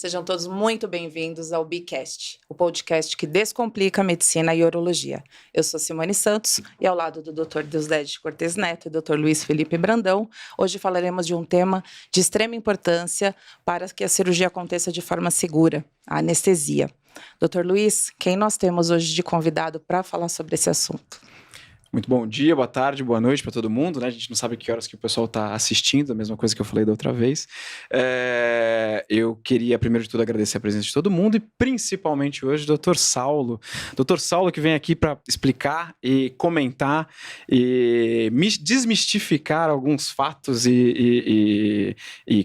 Sejam todos muito bem-vindos ao Bicast, o podcast que descomplica a medicina e a urologia. Eu sou Simone Santos e ao lado do Dr. Deusdedit Cortes Neto e Dr. Luiz Felipe Brandão, hoje falaremos de um tema de extrema importância para que a cirurgia aconteça de forma segura, a anestesia. Dr. Luiz, quem nós temos hoje de convidado para falar sobre esse assunto? Muito bom dia, boa tarde, boa noite para todo mundo, né? A gente não sabe que horas que o pessoal está assistindo, a mesma coisa que eu falei da outra vez. Eu queria, primeiro de tudo, agradecer a presença de todo mundo e principalmente hoje o Dr. Saulo. Dr. Saulo que vem aqui para explicar e comentar e desmistificar alguns fatos e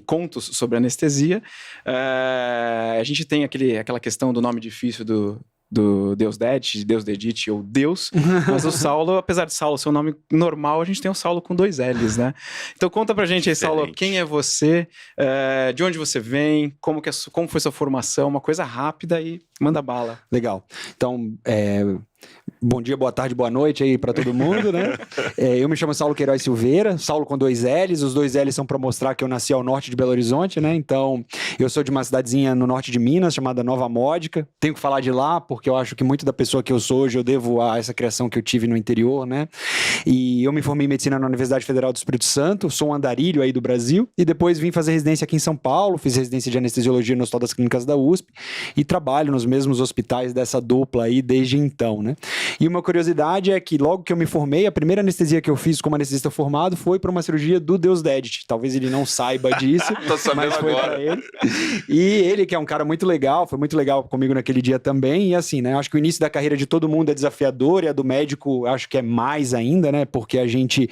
contos sobre anestesia. A gente tem aquela questão do nome difícil do Deusdedit ou Deus, mas o Saulo, apesar de Saulo ser um nome normal, a gente tem o Saulo com 2 L's, né? Então conta pra gente aí, Saulo, quem é você, de onde você vem, como foi sua formação, uma coisa rápida e manda bala. Legal. Então, bom dia, boa tarde, boa noite aí para todo mundo, né? Eu me chamo Saulo Queiroz Silveira, Saulo com 2 L's, os 2 L's são para mostrar que eu nasci ao norte de Belo Horizonte, né? Então, eu sou de uma cidadezinha no norte de Minas, chamada Nova Módica. Tenho que falar de lá, porque eu acho que muito da pessoa que eu sou hoje eu devo a essa criação que eu tive no interior, né? E eu me formei em medicina na Universidade Federal do Espírito Santo, sou um andarilho aí do Brasil, e depois vim fazer residência aqui em São Paulo, fiz residência de anestesiologia no Hospital das Clínicas da USP, e trabalho nos mesmos hospitais dessa dupla aí desde então, né? E uma curiosidade é que logo que eu me formei, a primeira anestesia que eu fiz como anestesista formado foi para uma cirurgia do Deusdedit. Talvez ele não saiba disso, mas foi para ele. E ele, que é um cara muito legal, foi muito legal comigo naquele dia também. E assim, né? Acho que o início da carreira de todo mundo é desafiador e a do médico acho que é mais ainda, né? Porque a gente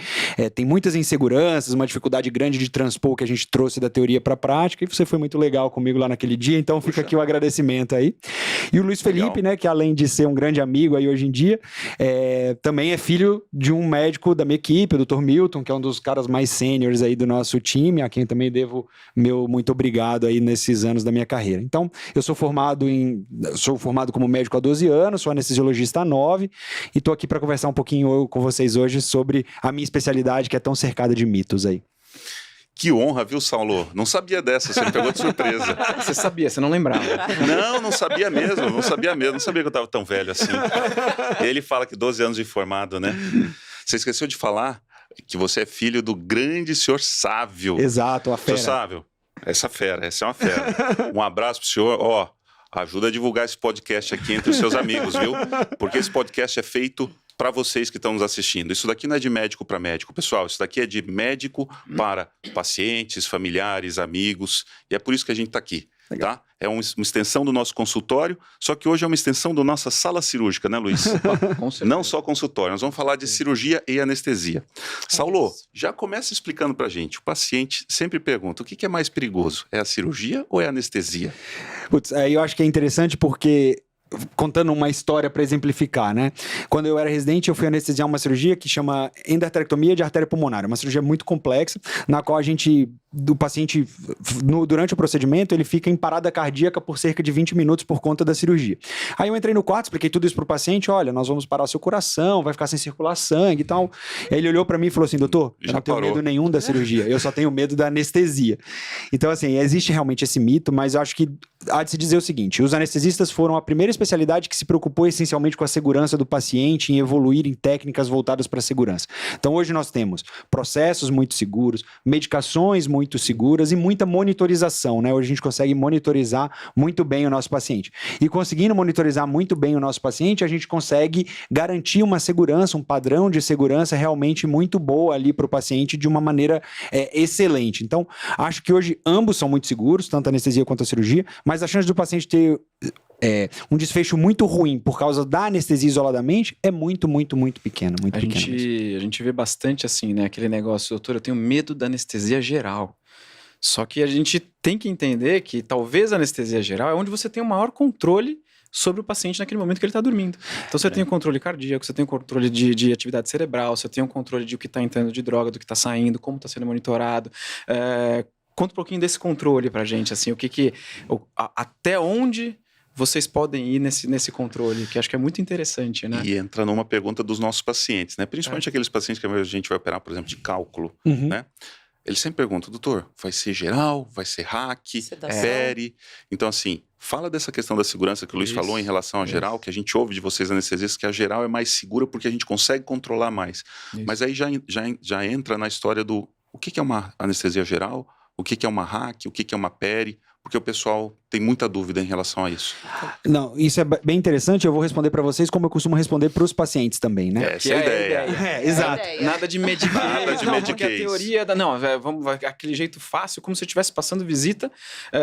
tem muitas inseguranças, uma dificuldade grande de transpor que a gente trouxe da teoria para a prática. E você foi muito legal comigo lá naquele dia, então fica aqui o agradecimento aí. E o Luiz Felipe, né? Que além de ser um grande amigo aí hoje em dia, também é filho de um médico da minha equipe, o Dr. Milton, que é um dos caras mais sêniores aí do nosso time, a quem também devo meu muito obrigado aí nesses anos da minha carreira. Então, eu sou formado como médico há 12 anos, sou anestesiologista há 9 e estou aqui para conversar um pouquinho com vocês hoje sobre a minha especialidade, que é tão cercada de mitos aí. Que honra, viu, Saulo? Não sabia dessa, você me pegou de surpresa. Você sabia, você não lembrava. Não sabia mesmo, não sabia que eu estava tão velho assim. E ele fala que 12 anos de formado, né? Você esqueceu de falar que você é filho do grande senhor Sávio. Exato, a fera. Senhor Sávio, essa é uma fera. Um abraço pro senhor, ajuda a divulgar esse podcast aqui entre os seus amigos, viu? Porque esse podcast é feito para vocês que estão nos assistindo. Isso daqui não é de médico para médico, pessoal. Isso daqui é de médico para pacientes, familiares, amigos. E é por isso que a gente está aqui, tá? É uma extensão do nosso consultório, só que hoje é uma extensão da nossa sala cirúrgica, né, Luiz? Não só consultório. Nós vamos falar de cirurgia e anestesia. Saulo, já começa explicando para a gente. O paciente sempre pergunta, o que é mais perigoso? É a cirurgia ou é a anestesia? Putz, eu acho que é interessante porque... Contando uma história para exemplificar, né? Quando eu era residente, eu fui anestesiar uma cirurgia que chama endarterectomia de artéria pulmonar. Uma cirurgia muito complexa, na qual o paciente, durante o procedimento, ele fica em parada cardíaca por cerca de 20 minutos por conta da cirurgia. Aí eu entrei no quarto, expliquei tudo isso pro paciente, olha, nós vamos parar o seu coração, vai ficar sem circular sangue e tal. Aí ele olhou para mim e falou assim, doutor, eu não tenho medo nenhum da cirurgia, eu só tenho medo da anestesia. Então, assim, existe realmente esse mito, mas eu acho que há de se dizer o seguinte, os anestesistas foram a primeira especialidade que se preocupou essencialmente com a segurança do paciente, em evoluir em técnicas voltadas para a segurança. Então, hoje nós temos processos muito seguros, medicações muito seguras e muita monitorização, né? Hoje a gente consegue monitorizar muito bem o nosso paciente. E conseguindo monitorizar muito bem o nosso paciente, a gente consegue garantir uma segurança, um padrão de segurança realmente muito boa ali para o paciente de uma maneira excelente. Então, acho que hoje ambos são muito seguros, tanto a anestesia quanto a cirurgia, mas a chance do paciente ter um desfecho muito ruim por causa da anestesia isoladamente é muito, muito, muito pequeno. Muito a gente vê bastante assim, né? Aquele negócio, doutor, eu tenho medo da anestesia geral. Só que a gente tem que entender que talvez a anestesia geral é onde você tem o maior controle sobre o paciente naquele momento que ele está dormindo. Então você tem o controle cardíaco, você tem o controle de atividade cerebral, você tem o controle de o que está entrando de droga, do que está saindo, como está sendo monitorado. Conta um pouquinho desse controle pra gente, assim, até onde vocês podem ir nesse controle, que acho que é muito interessante, né? E entra numa pergunta dos nossos pacientes, né? Principalmente aqueles pacientes que a gente vai operar, por exemplo, de cálculo, né? ele sempre pergunta, doutor, vai ser geral, vai ser hack, Sedação. peri? Então, assim, fala dessa questão da segurança que o Luiz Isso, falou em relação à geral, que a gente ouve de vocês anestesistas, que a geral é mais segura porque a gente consegue controlar mais. Isso. Mas aí já entra na história do o que é uma anestesia geral, o que é uma hack, o que é uma peri, porque o pessoal tem muita dúvida em relação a isso. Não, isso é bem interessante. Eu vou responder para vocês como eu costumo responder para os pacientes também, né? Essa é a ideia. É, exato. ideia. Nada de medicar. Nada de Não, medicar porque a isso. teoria da... Não, vamos aquele jeito fácil, como se eu estivesse passando visita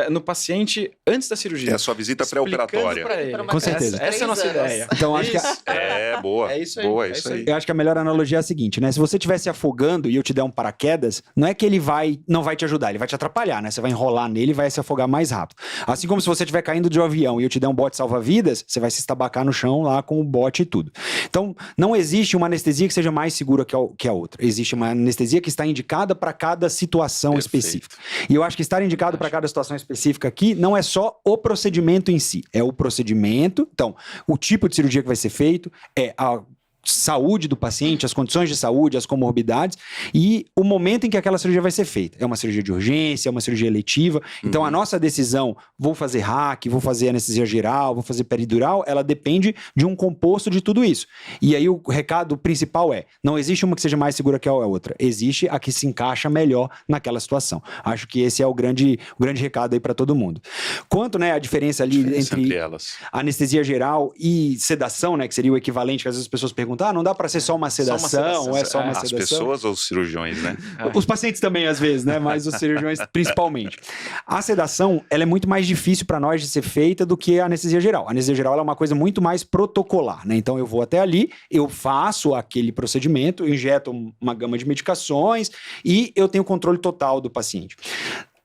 no paciente antes da cirurgia. É a sua visita pré-operatória. Explicando pra ele. Com certeza. Essa é a nossa 3 anos. ideia. Então, acho que Boa. É isso aí, Boa, é isso isso aí. aí. eu acho que a melhor analogia é a seguinte, né? Se você estiver se afogando e eu te der um paraquedas, não é que ele não vai te ajudar, ele vai te atrapalhar, né? Você vai enrolar nele e vai se afogar mais rápido. Assim como se você estiver caindo de um avião e eu te der um bote salva-vidas, você vai se estabacar no chão lá com o bote e tudo. Então, não existe uma anestesia que seja mais segura que a outra. Existe uma anestesia que está indicada para cada situação Perfeito. específica. E eu acho que estar indicado para cada situação específica aqui não é só o procedimento em si, é o procedimento. Então, o tipo de cirurgia que vai ser feito, é a saúde do paciente, as condições de saúde, as comorbidades e o momento em que aquela cirurgia vai ser feita. É uma cirurgia de urgência, é uma cirurgia eletiva. Então, a nossa decisão, vou fazer hack, vou fazer anestesia geral, vou fazer peridural, ela depende de um composto de tudo isso. E aí o recado principal é, não existe uma que seja mais segura que a outra. Existe a que se encaixa melhor naquela situação. Acho que esse é o grande recado aí para todo mundo. Quanto, né, a diferença ali Entre elas. anestesia geral e sedação, né, que seria o equivalente, que às vezes as pessoas perguntam, não dá para ser só uma sedação, ou é só uma As sedação? pessoas ou os cirurgiões, né? Os pacientes também, às vezes, né, mas os cirurgiões principalmente. A sedação, ela é muito mais difícil para nós de ser feita do que a anestesia geral. A anestesia geral ela é uma coisa muito mais protocolar, né, então eu vou até ali, eu faço aquele procedimento, injeto uma gama de medicações e eu tenho controle total do paciente.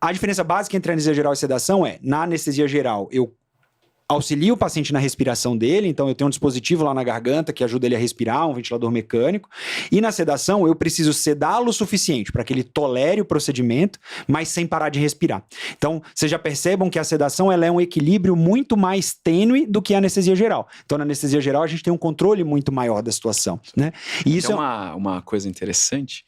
A diferença básica entre anestesia geral e sedação é, na anestesia geral, eu auxilio o paciente na respiração dele, então eu tenho um dispositivo lá na garganta que ajuda ele a respirar, um ventilador mecânico, e na sedação eu preciso sedá-lo o suficiente para que ele tolere o procedimento, mas sem parar de respirar. Então, vocês já percebam que a sedação ela é um equilíbrio muito mais tênue do que a anestesia geral. Então, na anestesia geral a gente tem um controle muito maior da situação, né? E isso Tem uma coisa interessante,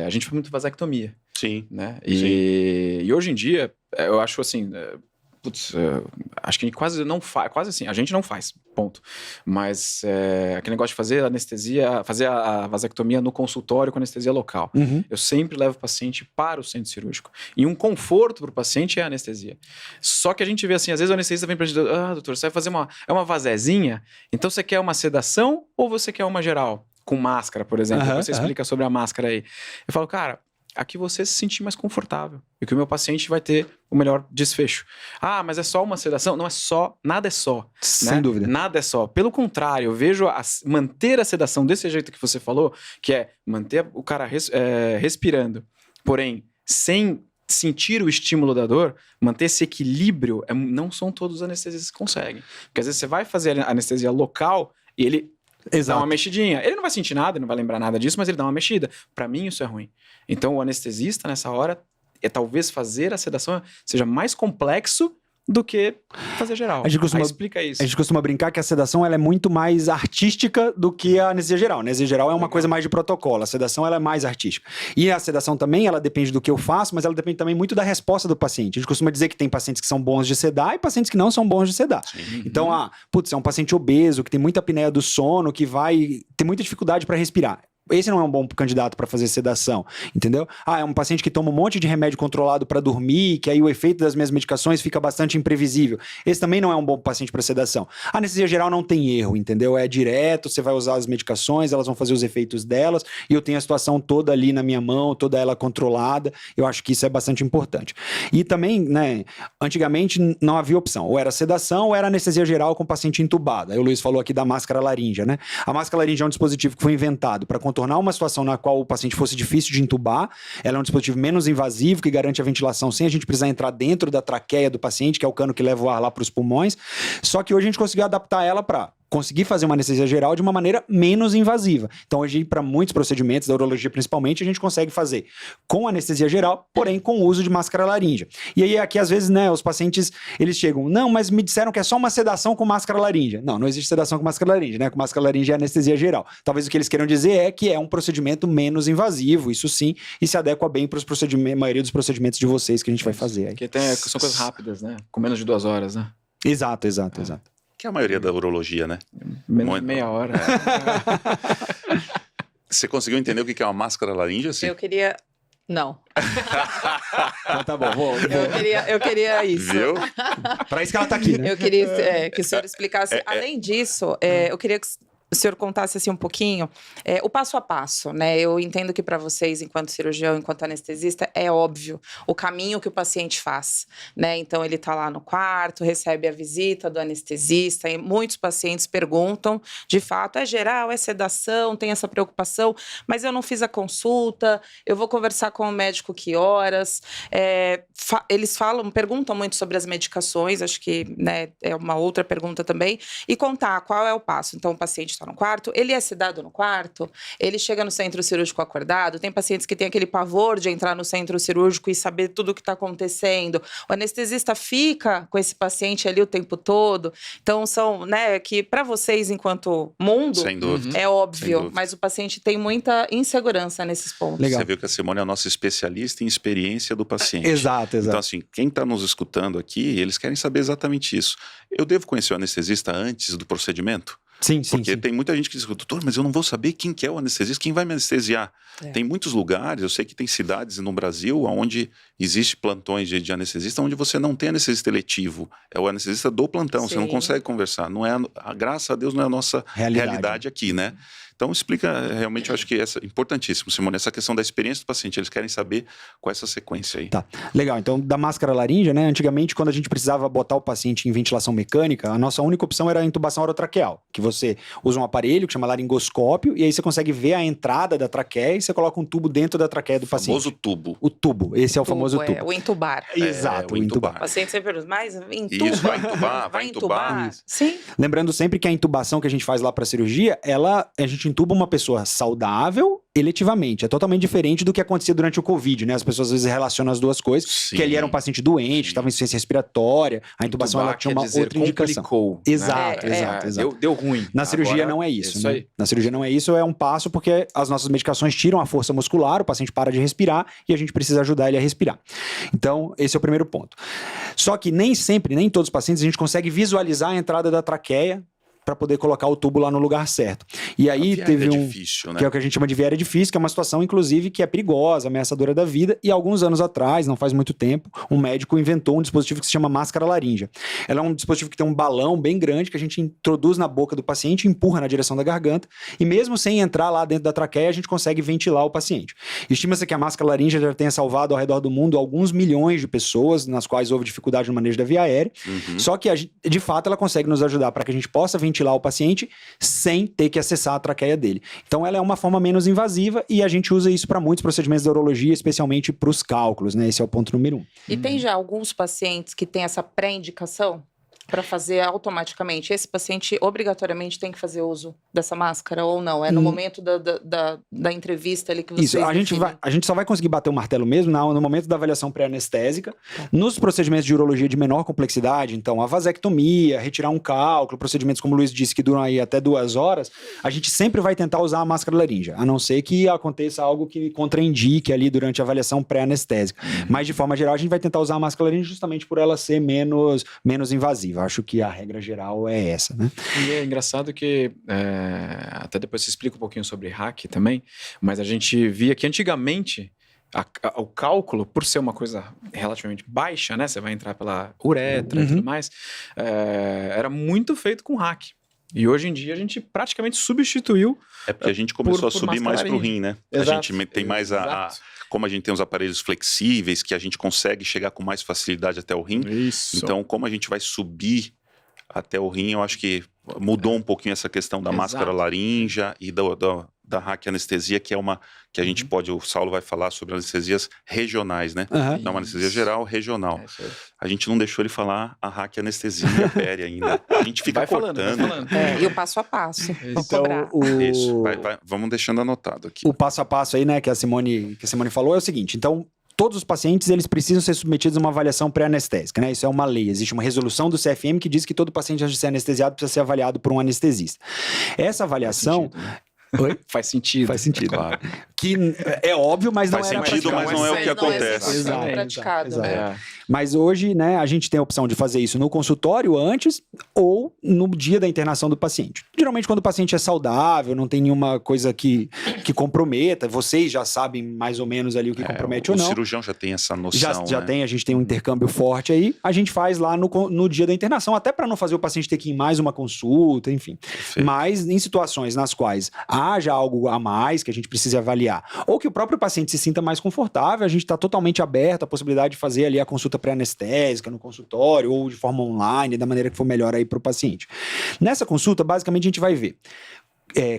a gente faz muito vasectomia, Sim. né? E hoje em dia, eu acho assim... acho que a gente quase não faz, quase assim, a gente não faz, ponto. Mas aquele negócio de fazer anestesia, fazer a vasectomia no consultório com anestesia local. Uhum. Eu sempre levo o paciente para o centro cirúrgico. E um conforto para o paciente é a anestesia. Só que a gente vê assim, às vezes o anestesista vem para a gente, doutor, você vai fazer uma vasezinha, então você quer uma sedação ou você quer uma geral? Com máscara, por exemplo. Você explica sobre a máscara aí. Eu falo, cara, aqui você se sentir mais confortável. E que o meu paciente vai ter o melhor desfecho. Mas é só uma sedação? Não é só, nada é só. Sem dúvida. Nada é só. Pelo contrário, eu vejo manter a sedação desse jeito que você falou, que é manter o cara respirando, porém, sem sentir o estímulo da dor, manter esse equilíbrio, não são todos os anestesistas que conseguem. Porque às vezes você vai fazer a anestesia local e ele dá uma mexidinha. Ele não vai sentir nada, ele não vai lembrar nada disso, mas ele dá uma mexida. Pra mim, isso é ruim. Então, o anestesista, nessa hora, talvez fazer a sedação seja mais complexo do que fazer geral. A gente costuma, Aí explica isso. A gente costuma brincar que a sedação ela é muito mais artística do que a anestesia geral. A anestesia geral é uma coisa mais de protocolo, a sedação ela é mais artística. E a sedação também, ela depende do que eu faço, mas ela depende também muito da resposta do paciente. A gente costuma dizer que tem pacientes que são bons de sedar e pacientes que não são bons de sedar. Sim. Então, é um paciente obeso, que tem muita apneia do sono, que vai ter muita dificuldade para respirar. Esse não é um bom candidato para fazer sedação, entendeu? É um paciente que toma um monte de remédio controlado para dormir, que aí o efeito das minhas medicações fica bastante imprevisível. Esse também não é um bom paciente para sedação. A anestesia geral não tem erro, entendeu? É direto, você vai usar as medicações, elas vão fazer os efeitos delas, e eu tenho a situação toda ali na minha mão, toda ela controlada. Eu acho que isso é bastante importante. E também, né, antigamente não havia opção. Ou era sedação, ou era anestesia geral com paciente entubado. Aí o Luiz falou aqui da máscara laríngea, né? A máscara laríngea é um dispositivo que foi inventado para contornar uma situação na qual o paciente fosse difícil de entubar. Ela é um dispositivo menos invasivo, que garante a ventilação sem a gente precisar entrar dentro da traqueia do paciente, que é o cano que leva o ar lá para os pulmões. Só que hoje a gente conseguiu adaptar ela para conseguir fazer uma anestesia geral de uma maneira menos invasiva. Então, hoje, para muitos procedimentos, da urologia principalmente, a gente consegue fazer com anestesia geral, porém com o uso de máscara laríngea. E aí, aqui, às vezes, né, os pacientes, eles chegam, não, mas me disseram que é só uma sedação com máscara laríngea. Não, não existe sedação com máscara laríngea, né? Com máscara laríngea é anestesia geral. Talvez o que eles queiram dizer é que é um procedimento menos invasivo, isso sim, e se adequa bem para a maioria dos procedimentos de vocês que a gente vai fazer aí. Porque são coisas rápidas, né? Com menos de 2 horas, né? Exato. Que é a maioria da urologia, né? Menos de meia hora. Você conseguiu entender o que é uma máscara laríngea? Sim. Eu queria... Não. Então tá bom, vou. Eu queria isso. Viu? Para isso que ela tá aqui, né? Eu queria que o senhor explicasse. Além disso, eu queria que o senhor contasse assim um pouquinho o passo a passo, né? Eu entendo que para vocês, enquanto cirurgião, enquanto anestesista, é óbvio o caminho que o paciente faz, né? Então ele está lá no quarto, recebe a visita do anestesista e muitos pacientes perguntam, de fato, é geral, é sedação, tem essa preocupação, mas eu não fiz a consulta, eu vou conversar com o médico que horas? Eles perguntam muito sobre as medicações, acho que, né, é uma outra pergunta também, e contar qual é o passo. Então o paciente está no quarto, ele é sedado no quarto, ele chega no centro cirúrgico acordado, tem pacientes que têm aquele pavor de entrar no centro cirúrgico e saber tudo o que está acontecendo, o anestesista fica com esse paciente ali o tempo todo, então são, né, que para vocês enquanto mundo, Sem dúvida. é óbvio, Sem dúvida. mas o paciente tem muita insegurança nesses pontos. Legal. Você viu que a Simone é a nossa especialista em experiência do paciente. Exato. Então, assim, quem está nos escutando aqui, eles querem saber exatamente isso. Eu devo conhecer o anestesista antes do procedimento? Sim. Porque tem muita gente que diz, doutor, mas eu não vou saber quem que é o anestesista, quem vai me anestesiar. Tem muitos lugares, eu sei que tem cidades no Brasil onde existe plantões de anestesista, onde você não tem anestesista eletivo, é o anestesista do plantão, você não Sim. consegue conversar. Não é, graças a Deus não é a nossa realidade aqui, né? Então explica, realmente eu acho que é importantíssimo, Simone, essa questão da experiência do paciente, eles querem saber qual é essa sequência aí. Tá, legal. Então, da máscara laríngea, né? Antigamente, quando a gente precisava botar o paciente em ventilação mecânica, a nossa única opção era a intubação orotraqueal, que você usa um aparelho que chama laringoscópio, e aí você consegue ver a entrada da traqueia e você coloca um tubo dentro da traqueia do paciente. O famoso tubo. O tubo, esse é o famoso tubo. O entubar. Exato, o o O intubar. paciente sempre pergunta, mas intuba? Isso, vai entubar, vai entubar. Isso. Sim. Lembrando sempre que a intubação que a gente faz lá para cirurgia, a gente intuba uma pessoa saudável eletivamente. É totalmente diferente do que acontecia durante o Covid, né? As pessoas às vezes relacionam as duas coisas, Sim. que ali era um paciente doente, estava em insuficiência respiratória, a intubação ela tinha uma outra indicação. Complicou, Exato, né? exato. Deu ruim. Na cirurgia Agora, não é isso, isso né? aí. Na cirurgia não é isso, é um passo porque as nossas medicações tiram a força muscular, o paciente para de respirar e a gente precisa ajudar ele a respirar. Então, esse é o primeiro ponto. Só que nem sempre, nem todos os pacientes, a gente consegue visualizar a entrada da traqueia para poder colocar o tubo lá no lugar certo. E aí teve difícil, né? que é o que a gente chama de viária difícil, que é uma situação, inclusive, que é perigosa, ameaçadora da vida, e alguns anos atrás, não faz muito tempo, um médico inventou um dispositivo que se chama máscara laríngea. Ela é um dispositivo que tem um balão bem grande, que a gente introduz na boca do paciente, empurra na direção da garganta, e mesmo sem entrar lá dentro da traqueia, a gente consegue ventilar o paciente. Estima-se que a máscara laríngea já tenha salvado ao redor do mundo alguns milhões de pessoas, nas quais houve dificuldade no manejo da via aérea, só que, de fato, ela consegue nos ajudar para que a gente possa ventilar o paciente sem ter que acessar a traqueia dele. Então ela é uma forma menos invasiva e a gente usa isso para muitos procedimentos da urologia, especialmente para os cálculos, né? Esse é o ponto número 1. E tem já alguns pacientes que têm essa pré-indicação para fazer automaticamente? Esse paciente obrigatoriamente tem que fazer uso dessa máscara ou não? É no momento da entrevista ali que vocês Isso, a gente só vai conseguir bater o martelo mesmo no momento da avaliação pré-anestésica. Nos procedimentos de urologia de menor complexidade, então a vasectomia, retirar um cálculo, procedimentos como o Luiz disse que duram aí até 2 horas, a gente sempre vai tentar usar a máscara laríngea, a não ser que aconteça algo que contraindique ali durante a avaliação pré-anestésica. Mas de forma geral a gente vai tentar usar a máscara laríngea justamente por ela ser menos invasiva. Acho que a regra geral é essa, né? E é engraçado que, até depois você explica um pouquinho sobre hack também, mas a gente via que antigamente o cálculo, por ser uma coisa relativamente baixa, né? Você vai entrar pela uretra e tudo mais, era muito feito com hack. E hoje em dia a gente praticamente substituiu. É porque a gente começou a por subir mais pro rim, né? Exato. A gente tem mais como a gente tem os aparelhos flexíveis, que a gente consegue chegar com mais facilidade até o rim. Isso. Então, como a gente vai subir até o rim, eu acho que mudou um pouquinho essa questão da máscara laríngea e da Hack Anestesia, que é uma que a gente pode, o Saulo vai falar sobre anestesias regionais, né? Aham. Não uma anestesia geral, regional. É isso aí. A gente não deixou ele falar a Hack Anestesia e a Peri ainda. A gente fica Vai falando, cortando. vai falando. E o passo a passo. Vou Então, cobrar. Isso, vamos deixando anotado aqui. O passo a passo aí, né, que a Simone falou é o seguinte. Então, todos os pacientes, eles precisam ser submetidos a uma avaliação pré-anestésica, né? Isso é uma lei. Existe uma resolução do CFM que diz que todo paciente, antes de ser anestesiado, precisa ser avaliado por um anestesista. Essa avaliação... Oi? Faz sentido. Faz sentido. Claro. Que é óbvio, mas Faz não era sentido, praticado. mas não é o que acontece. Exato, praticado. exato. É. Mas hoje, né, a gente tem a opção de fazer isso no consultório antes ou no dia da internação do paciente. Geralmente, quando o paciente é saudável, não tem nenhuma coisa que comprometa, vocês já sabem mais ou menos ali o que compromete ou não. O cirurgião já tem essa noção, Já né? tem, a gente tem um intercâmbio forte aí, a gente faz lá no dia da internação, até para não fazer o paciente ter que ir em mais uma consulta, enfim. Perfeito. Mas em situações nas quais haja algo a mais que a gente precise avaliar, ou que o próprio paciente se sinta mais confortável, a gente está totalmente aberto à possibilidade de fazer ali a consulta pré-anestésica no consultório, ou de forma online, da maneira que for melhor aí para o paciente. Nessa consulta, basicamente, a gente vai ver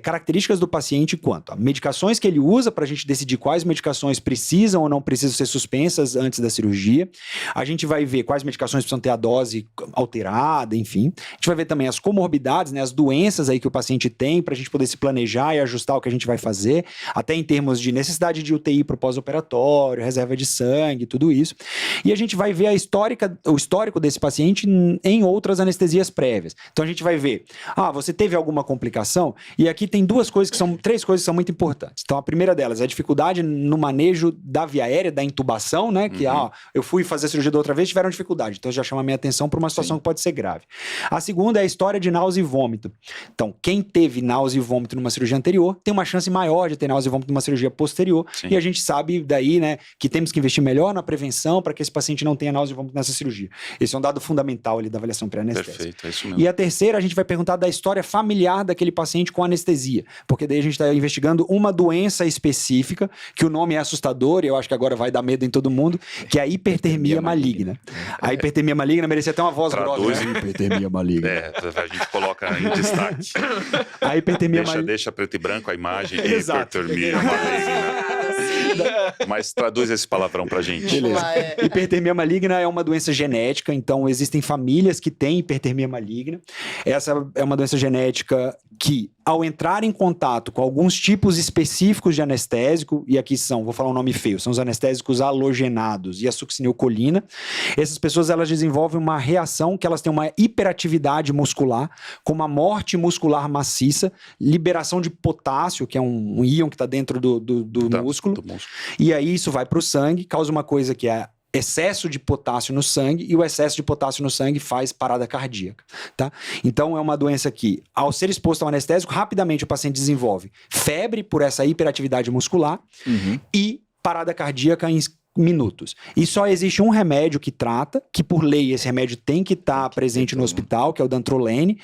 características do paciente quanto a medicações que ele usa para a gente decidir quais medicações precisam ou não precisam ser suspensas antes da cirurgia. A gente vai ver quais medicações precisam ter a dose alterada, enfim. A gente vai ver também as comorbidades, né, as doenças aí que o paciente tem para a gente poder se planejar e ajustar o que a gente vai fazer, até em termos de necessidade de UTI para o pós-operatório, reserva de sangue, tudo isso. E a gente vai ver o histórico desse paciente em outras anestesias prévias. Então a gente vai ver, você teve alguma complicação? E aqui tem três coisas que são muito importantes. Então, a primeira delas é a dificuldade no manejo da via aérea, da intubação, né? Que, eu fui fazer a cirurgia da outra vez, tiveram dificuldade. Então, já chama a minha atenção para uma situação que pode ser grave. A segunda é a história de náusea e vômito. Então, quem teve náusea e vômito numa cirurgia anterior, tem uma chance maior de ter náusea e vômito numa cirurgia posterior. Sim. E a gente sabe daí, né, que temos que investir melhor na prevenção para que esse paciente não tenha náusea e vômito nessa cirurgia. Esse é um dado fundamental ali da avaliação pré-anestésica. Perfeito, é isso mesmo. E a terceira, a gente vai perguntar da história familiar daquele paciente com anestesia, porque daí a gente está investigando uma doença específica, que o nome é assustador, e eu acho que agora vai dar medo em todo mundo, que é a hipertermia maligna. A hipertermia maligna merecia até uma voz Traduz grossa, né? Hipertermia maligna. A gente coloca em destaque. A hipertermia maligna. Deixa preto e branco a imagem. Exato. Hipertermia maligna. Mas traduz esse palavrão pra gente. Beleza. Hipertermia maligna é uma doença genética, então existem famílias que têm hipertermia maligna. Essa é uma doença genética que, ao entrar em contato com alguns tipos específicos de anestésico, e aqui vou falar um nome feio, são os anestésicos halogenados e a succinilcolina, essas pessoas elas desenvolvem uma reação que elas têm uma hiperatividade muscular, com uma morte muscular maciça, liberação de potássio, que é um íon que está dentro do músculo, e aí isso vai para o sangue, causa uma coisa que é excesso de potássio no sangue, e o excesso de potássio no sangue faz parada cardíaca, tá? Então é uma doença que, ao ser exposto ao anestésico, rapidamente o paciente desenvolve febre por essa hiperatividade muscular e parada cardíaca em minutos. E só existe um remédio que trata, que por lei esse remédio tem que estar presente no hospital, que é o dantrolene,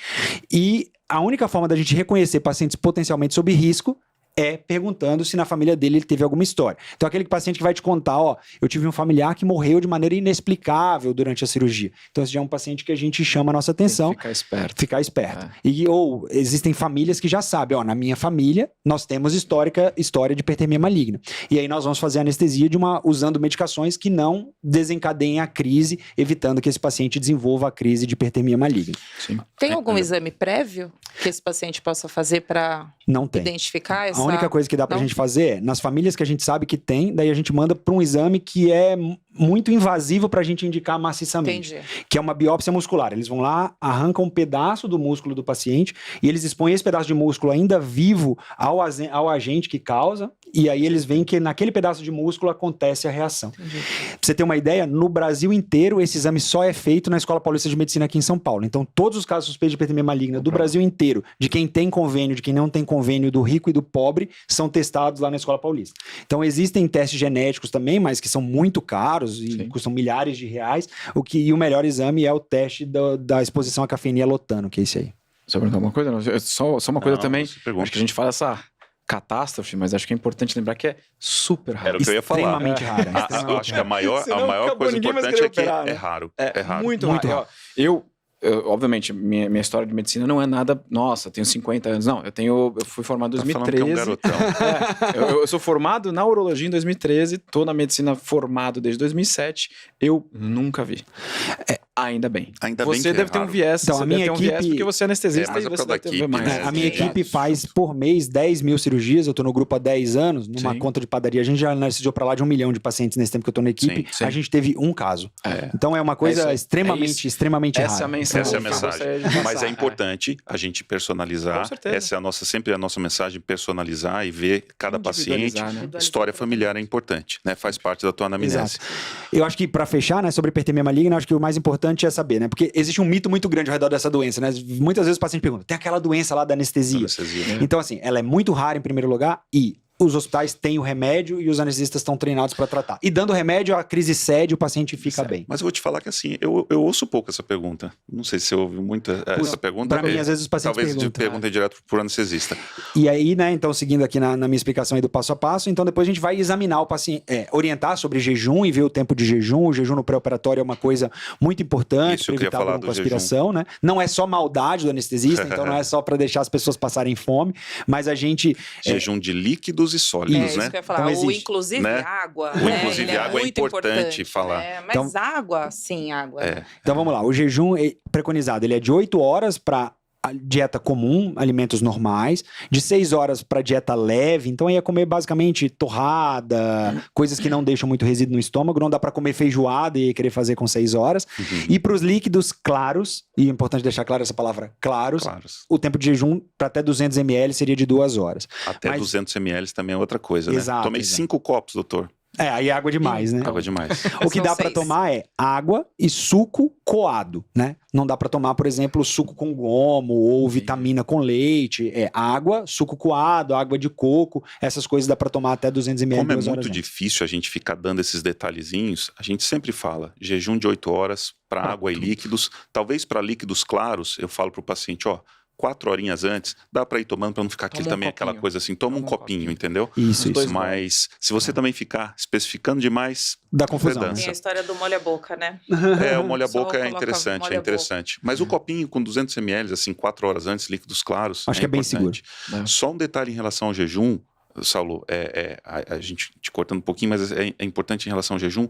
e a única forma da gente reconhecer pacientes potencialmente sob risco é perguntando se na família dele ele teve alguma história. Então, aquele paciente que vai te contar, eu tive um familiar que morreu de maneira inexplicável durante a cirurgia. Então, esse já é um paciente que a gente chama a nossa atenção. Ficar esperto. Ou existem famílias que já sabem, na minha família, nós temos história de hipertermia maligna. E aí nós vamos fazer anestesia usando medicações que não desencadeiem a crise, evitando que esse paciente desenvolva a crise de hipertermia maligna. Sim. Tem algum exame prévio que esse paciente possa fazer para identificar essa... A única coisa que dá pra gente fazer é, nas famílias que a gente sabe que tem, daí a gente manda para um exame que é muito invasivo pra gente indicar maciçamente. Entendi. Que é uma biópsia muscular. Eles vão lá, arrancam um pedaço do músculo do paciente e eles expõem esse pedaço de músculo ainda vivo ao agente que causa, e aí eles veem que naquele pedaço de músculo acontece a reação. Entendi. Pra você ter uma ideia, no Brasil inteiro esse exame só é feito na Escola Paulista de Medicina aqui em São Paulo. Então todos os casos suspeitos de hipertermia maligna do Brasil inteiro, de quem tem convênio, de quem não tem convênio, do rico e do pobre, são testados lá na Escola Paulista. Então existem testes genéticos também, mas que são muito caros e custam milhares de reais. E o melhor exame é o teste da exposição à cafeína e alotano, que é esse aí. Só perguntar uma coisa? Não, só uma coisa também. Acho que a gente fala essa catástrofe, mas acho que é importante lembrar que é super raro. Era o que eu ia falar. Extremamente raro. Acho que a maior coisa importante é que é raro. Muito raro. Eu obviamente, minha história de medicina não é nada, nossa, eu tenho 50 anos. Não, eu fui formado em Tá falando 2013. que é um garotão. Eu sou formado na urologia em 2013, tô na medicina formado desde 2007. Eu nunca vi. Ainda bem. Ainda bem Você que deve é ter um raro. viés, Então, você a deve minha ter um viés equipe- porque você é anestesista mas e é por você causa da deve ter equipe, mais. né? A minha Exato. equipe faz por mês 10 mil cirurgias, eu tô no grupo há 10 anos, numa Sim. conta de padaria. A gente já anestesiou pra lá de 1 milhão de pacientes nesse tempo que eu tô na equipe. Sim, sim. A gente teve um caso. É. Então é uma É isso coisa aí. extremamente, extremamente Essa é a rara. mensagem. Essa é a que eu mensagem. gostaria de Mas passar. é importante a gente personalizar. Com certeza. Essa é sempre a nossa mensagem, personalizar e ver cada paciente. Individualizar, né? História familiar é importante, né? Faz parte da tua anamnese. Exato. Eu acho que pra fechar, né, sobre hipertermia maligna, eu acho que o mais importante é saber, né? Porque existe um mito muito grande ao redor dessa doença, né? Muitas vezes o paciente pergunta: tem aquela doença lá da anestesia? Anestesia. Então, assim, ela é muito rara em primeiro lugar e os hospitais têm o remédio e os anestesistas estão treinados para tratar. E dando remédio, a crise cede, o paciente fica bem. Mas eu vou te falar que assim, eu ouço pouco essa pergunta. Não sei se você ouve muito essa pergunta. Pra mim, às vezes os pacientes Talvez perguntam. perguntem direto pro anestesista. E aí, né, então, seguindo aqui na minha explicação aí do passo a passo, então depois a gente vai examinar o paciente, orientar sobre jejum e ver o tempo de jejum. O jejum no pré-operatório é uma coisa muito importante Isso, eu para queria evitar falar do broncoaspiração, né? Não é só maldade do anestesista, então não é só para deixar as pessoas passarem fome, mas a gente... Jejum de líquidos e sólidos, Isso né? que eu ia falar. Então o existe, inclusive né? água. O né? inclusive Ele água é muito importante falar. né? Mas Então- água, sim, água. É. Então vamos lá, o jejum preconizado, ele é de 8 horas para a dieta comum, alimentos normais, de 6 horas para dieta leve, então aí é comer basicamente torrada, coisas que não deixam muito resíduo no estômago, não dá para comer feijoada e querer fazer com 6 horas. E para os líquidos claros, e é importante deixar claro essa palavra, claros, Claro. o tempo de jejum para até 200 ml seria de 2 horas. Até Mas- 200 ml também é outra coisa, né? Exato, Tomei exato. 5 copos, doutor. Aí é água demais, né? Água demais. O que São dá para 6. tomar é água e suco coado, né? Não dá para tomar, por exemplo, suco com gomo ou vitamina com leite. É água, suco coado, água de coco, essas coisas dá para tomar até 200 ml. Como é 2 horas muito antes. difícil a gente ficar dando esses detalhezinhos, a gente sempre fala jejum de 8 horas para água e líquidos. Talvez para líquidos claros, eu falo para o paciente, 4 horinhas antes, dá para ir tomando para não ficar Toma aquele um também aquela copinho. coisa assim, toma um Toma um copinho, copinho. entendeu? Isso, Os dois isso. Mas se você também ficar especificando demais, Dá confusão. dança. Né? Tem a história do molha-boca, né? o molha-boca Só é coloca interessante, molha-boca. Mas o copinho com 200 ml, assim, 4 horas antes, líquidos claros, Acho que é bem importante. seguro. Só um detalhe em relação ao jejum, Saulo, a gente te cortando um pouquinho, mas é importante em relação ao jejum,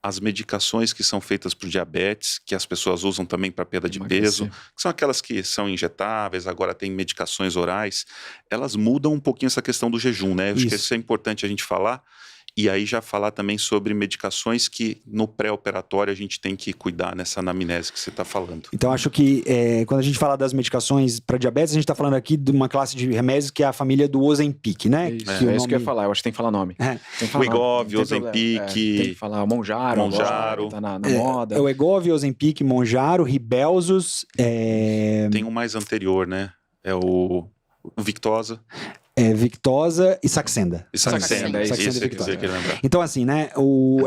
as medicações que são feitas para o diabetes, que as pessoas usam também para perda de peso, que são aquelas que são injetáveis, agora tem medicações orais, elas mudam um pouquinho essa questão do jejum, né? Eu acho que isso é importante a gente falar. E aí já falar também sobre medicações que no pré-operatório a gente tem que cuidar nessa anamnese que você está falando. Então, acho que quando a gente fala das medicações para diabetes, a gente está falando aqui de uma classe de remédios que é a família do Ozempic, né? Isso, Que o é isso que eu ia nome- falar, eu acho que tem que falar nome. É. Tem que falar Wegovy, nome, não tem Ozempic, problema. Tem que falar Monjaro, Monjaro. agora, tá na moda. É o Wegovy, Ozempic, Monjaro, Ribelsus, Tem um mais anterior, né? É o Victoza. Victoza e Saxenda. E Saxenda, Saxenda, isso e é que Victoza. eu queria lembrar. Então, assim, né,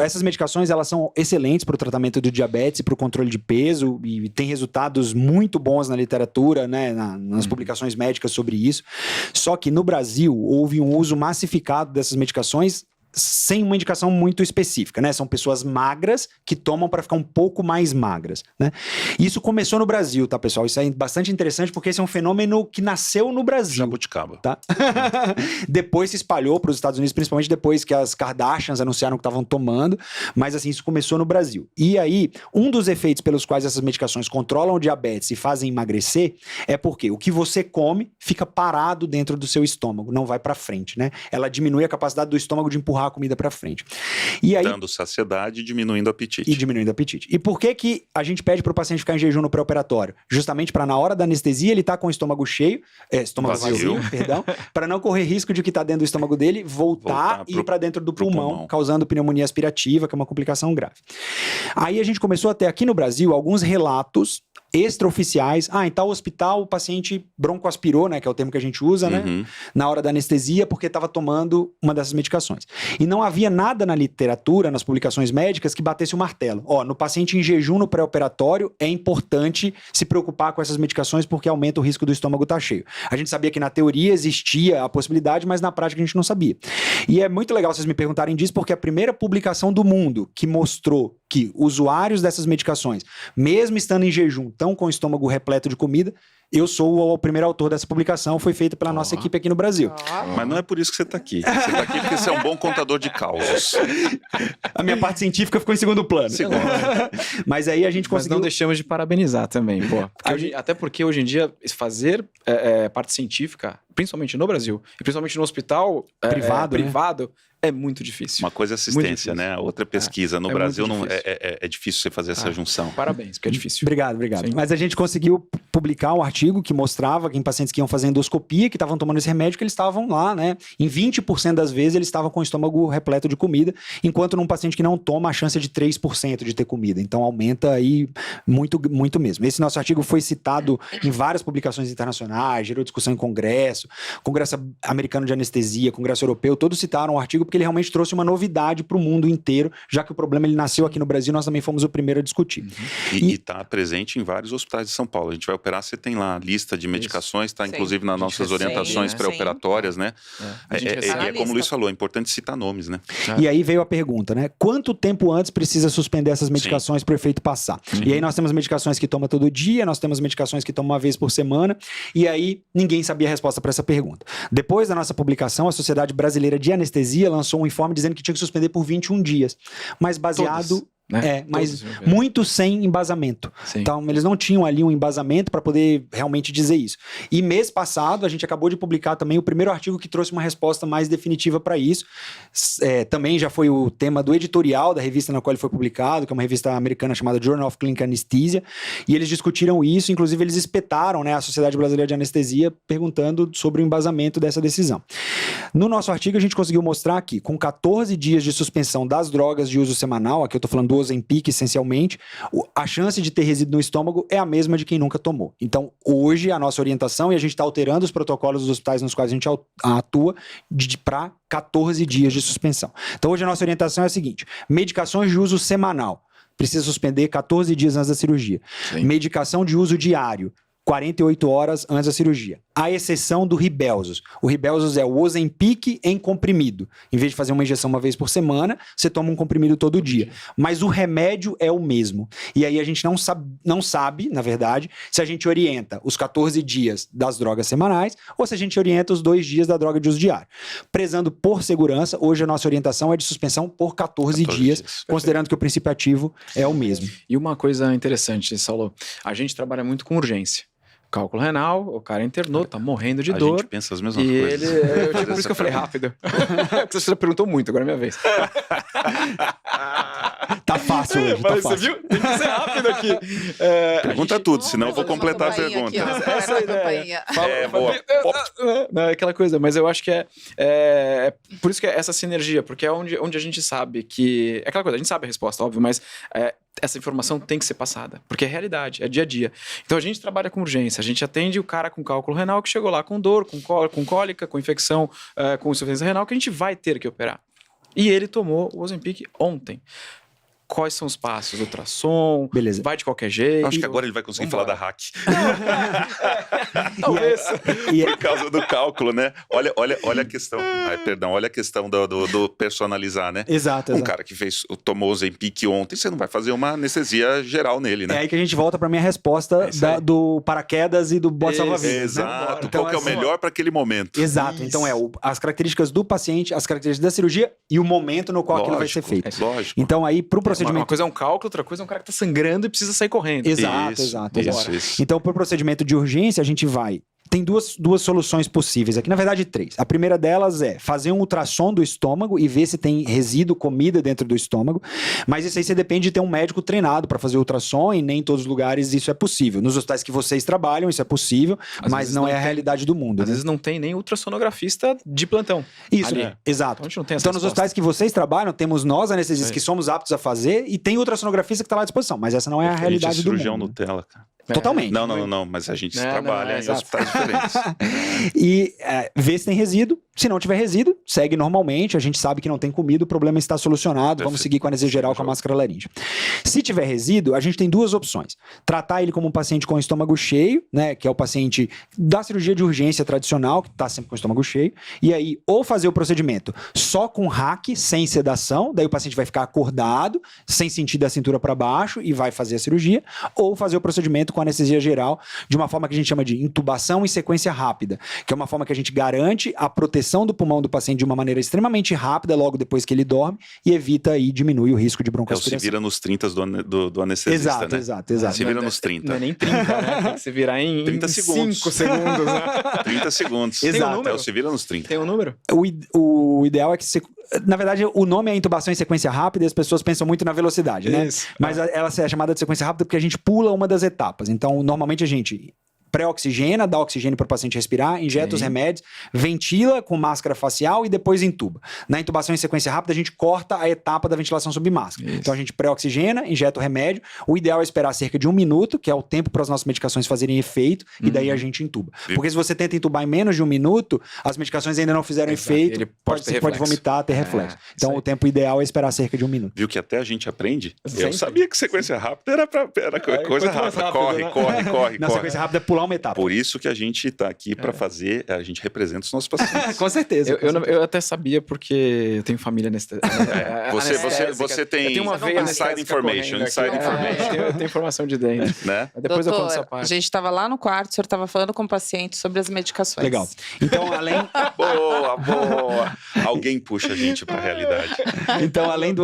essas medicações, elas são excelentes para o tratamento do diabetes e para o controle de peso e tem resultados muito bons na literatura, né, nas publicações médicas sobre isso. Só que no Brasil, houve um uso massificado dessas medicações sem uma indicação muito específica, né? São pessoas magras que tomam para ficar um pouco mais magras, né? Isso começou no Brasil, tá, pessoal? Isso é bastante interessante porque esse é um fenômeno que nasceu no Brasil. Jabuticaba. Tá? Depois se espalhou para os Estados Unidos, principalmente depois que as Kardashians anunciaram que estavam tomando, mas assim, isso começou no Brasil. E aí, um dos efeitos pelos quais essas medicações controlam o diabetes e fazem emagrecer é porque o que você come fica parado dentro do seu estômago, não vai para frente, né? Ela diminui a capacidade do estômago de empurrar a comida para frente. E aí, Dando saciedade e diminuindo o apetite. e diminuindo o apetite. E por que a gente pede para o paciente ficar em jejum no pré-operatório? Justamente para na hora da anestesia ele tá com o estômago cheio, estômago vazio, perdão, para não correr risco de o que tá dentro do estômago dele voltar e ir para dentro do pulmão, causando pneumonia aspirativa, que é uma complicação grave. Aí a gente começou a ter aqui no Brasil alguns relatos extraoficiais. Em tal hospital o paciente broncoaspirou, né, que é o termo que a gente usa, né, na hora da anestesia, porque estava tomando uma dessas medicações. E não havia nada na literatura, nas publicações médicas, que batesse o martelo. No paciente em jejum no pré-operatório é importante se preocupar com essas medicações porque aumenta o risco do estômago estar cheio. A gente sabia que na teoria existia a possibilidade, mas na prática a gente não sabia. E é muito legal vocês me perguntarem disso, porque a primeira publicação do mundo que mostrou que usuários dessas medicações, mesmo estando em jejum, estão com o estômago repleto de comida, eu sou o primeiro autor dessa publicação, foi feita pela nossa equipe aqui no Brasil. Mas não é por isso que você está aqui. Você está aqui porque você é um bom contador de causos. A minha parte científica ficou em segundo plano. Mas aí a gente conseguiu... Mas não deixamos de parabenizar também, pô. Até porque hoje em dia fazer parte científica, principalmente no Brasil, e principalmente no hospital privado, é muito difícil. Uma coisa é assistência, né? Outra pesquisa. No Brasil é difícil você fazer essa junção. Parabéns, porque é difícil. Obrigado. Sim. Mas a gente conseguiu publicar um artigo que mostrava que em pacientes que iam fazer endoscopia, que estavam tomando esse remédio, que eles estavam lá, né? Em 20% das vezes eles estavam com o estômago repleto de comida, enquanto num paciente que não toma, a chance é de 3% de ter comida. Então aumenta aí muito, muito mesmo. Esse nosso artigo foi citado em várias publicações internacionais, gerou discussão em congresso americano de anestesia, congresso europeu, todos citaram o artigo porque ele realmente trouxe uma novidade para o mundo inteiro, já que o problema ele nasceu aqui no Brasil, nós também fomos o primeiro a discutir. E está presente em vários hospitais de São Paulo. A gente vai operar, você tem lá a lista de medicações, está inclusive nas nossas orientações pré-operatórias, né? É como o Luiz falou, é importante citar nomes, né? E aí veio a pergunta, né? Quanto tempo antes precisa suspender essas medicações para o efeito passar? E aí nós temos medicações que toma todo dia, nós temos medicações que tomam uma vez por semana, e aí ninguém sabia a resposta para essa pergunta. Depois da nossa publicação, a Sociedade Brasileira de Anestesia lançou um informe dizendo que tinha que suspender por 21 dias, mas baseado... mas muito sem embasamento. Sim. Então, eles não tinham ali um embasamento para poder realmente dizer isso. E mês passado, a gente acabou de publicar também o primeiro artigo que trouxe uma resposta mais definitiva para isso. Também já foi o tema do editorial da revista na qual ele foi publicado, que é uma revista americana chamada Journal of Clinical Anesthesia, e eles discutiram isso, inclusive eles espetaram, né, a Sociedade Brasileira de Anestesia perguntando sobre o embasamento dessa decisão. No nosso artigo, a gente conseguiu mostrar que, com 14 dias de suspensão das drogas de uso semanal, aqui eu estou falando do Ozempic, essencialmente, a chance de ter resíduo no estômago é a mesma de quem nunca tomou. Então, hoje, a nossa orientação, e a gente está alterando os protocolos dos hospitais nos quais a gente atua, para 14 dias de suspensão. Então, hoje a nossa orientação é a seguinte: medicações de uso semanal, precisa suspender 14 dias antes da cirurgia. Sim. Medicação de uso diário, 48 horas antes da cirurgia. À exceção do Rybelsus. O Rybelsus é o Ozempic em comprimido. Em vez de fazer uma injeção uma vez por semana, você toma um comprimido todo dia. Mas o remédio é o mesmo. E aí a gente não sabe, na verdade, se a gente orienta os 14 dias das drogas semanais ou se a gente orienta os 2 dias da droga de uso diário. Prezando por segurança, hoje a nossa orientação é de suspensão por 14 dias, considerando que o princípio ativo é o mesmo. E uma coisa interessante, Saulo, a gente trabalha muito com urgência. Cálculo renal, o cara internou, tá morrendo de dor. A gente pensa as mesmas e coisas. Por isso que eu falei rápido. Você já perguntou muito, agora é minha vez. Tá fácil hoje, tá fácil. Você viu? Tem que ser rápido aqui. Pergunta tudo, senão eu vou completar a pergunta. Essa é a campainha. Boa. Não, é aquela coisa, mas eu acho que por isso que é essa sinergia, porque é onde a gente sabe que... É aquela coisa, a gente sabe a resposta, óbvio, mas essa informação tem que ser passada, porque é realidade, é dia a dia. Então a gente trabalha com urgência, a gente atende o cara com cálculo renal que chegou lá com dor, com cólica, com infecção, com insuficiência renal, que a gente vai ter que operar. E ele tomou o Ozempic ontem. Quais são os passos? Ultrassom? Beleza. Vai de qualquer jeito? Acho que agora ele vai conseguir falar da hack. Talvez. Por causa do cálculo, né? Olha a questão. Olha a questão do personalizar, né? Exato. Um cara que tomou o Ozempic ontem, você não vai fazer uma anestesia geral nele, né? É aí que a gente volta pra minha resposta do paraquedas e do bote salva-vidas. Exato. Né? Então, qual que é o melhor para aquele momento? Exato. Então as características do paciente, as características da cirurgia e o momento no qual aquilo vai ser feito. Lógico. Então aí, pro procedimento... Uma coisa é um cálculo, outra coisa é um cara que tá sangrando e precisa sair correndo. Exato. Isso. Então, pro procedimento de urgência, a gente vai... Tem duas soluções possíveis aqui, na verdade 3. A primeira delas é fazer um ultrassom do estômago e ver se tem resíduo, comida dentro do estômago, mas isso aí você depende de ter um médico treinado para fazer ultrassom e nem em todos os lugares isso é possível. Nos hospitais que vocês trabalham isso é possível, mas não é a realidade do mundo. Às vezes não tem nem ultrassonografista de plantão. Isso, ali. Exato. Então, a gente não tem essa então nos resposta. hospitais que vocês trabalham, temos nós anestesistas que somos aptos a fazer e tem ultrassonografista que está lá à disposição, mas essa não é a realidade do mundo. Cirurgião Nutella, cara. Totalmente. Não, mas a gente trabalha em hospitais diferentes. E ver se tem resíduo. Se não tiver resíduo, segue normalmente, a gente sabe que não tem comida, o problema está solucionado, vamos seguir com a anestesia geral com a máscara laríngea. Se tiver resíduo, a gente tem duas opções. Tratar ele como um paciente com estômago cheio, né, que é o paciente da cirurgia de urgência tradicional, que está sempre com o estômago cheio, e aí ou fazer o procedimento só com hack, sem sedação, daí o paciente vai ficar acordado, sem sentir da cintura para baixo e vai fazer a cirurgia, ou fazer o procedimento com anestesia geral, de uma forma que a gente chama de intubação em sequência rápida, que é uma forma que a gente garante a proteção do pulmão do paciente de uma maneira extremamente rápida logo depois que ele dorme e evita e diminui o risco de broncoaspiração. Se vira nos 30 do anestesista, exato, né? Exato. Se vira nos 30. Não é nem 30, né? Tem que se virar em 30 segundos. 5 segundos, né? 30 segundos. Exato. Então se vira nos 30. Tem um número? O ideal é que na verdade, o nome é intubação em sequência rápida e as pessoas pensam muito na velocidade, né? Isso. Mas ela é chamada de sequência rápida porque a gente pula uma das etapas. Então, normalmente a gente pré-oxigena, dá oxigênio para o paciente respirar, injeta os remédios, ventila com máscara facial e depois intuba. Na intubação em sequência rápida, a gente corta a etapa da ventilação sob máscara. Isso. Então a gente pré-oxigena, injeta o remédio. O ideal é esperar cerca de 1 minuto, que é o tempo para as nossas medicações fazerem efeito, e daí a gente intuba. Porque se você tenta intubar em menos de 1 minuto, as medicações ainda não fizeram Exato, efeito, ele você pode vomitar, ter reflexo. Então isso o tempo ideal é esperar cerca de 1 minuto. Viu que até a gente aprende? Sempre. Eu sabia que sequência rápida era coisa quanto mais rápida. rápido, Corre, né? corre. Na sequência rápida é pular uma etapa. Por isso que a gente está aqui para fazer, a gente representa os nossos pacientes. Com certeza. Eu até sabia porque eu tenho família anestésica. Você tem eu tenho uma veia inside anestésica information, correndo inside aqui. information. Eu tenho informação de dentro. Né? Mas depois eu conto essa Doutor, a parte. gente estava lá no quarto, o senhor estava falando com o paciente sobre as medicações. Legal. Então, Boa. Alguém puxa a gente para a realidade. Então, além do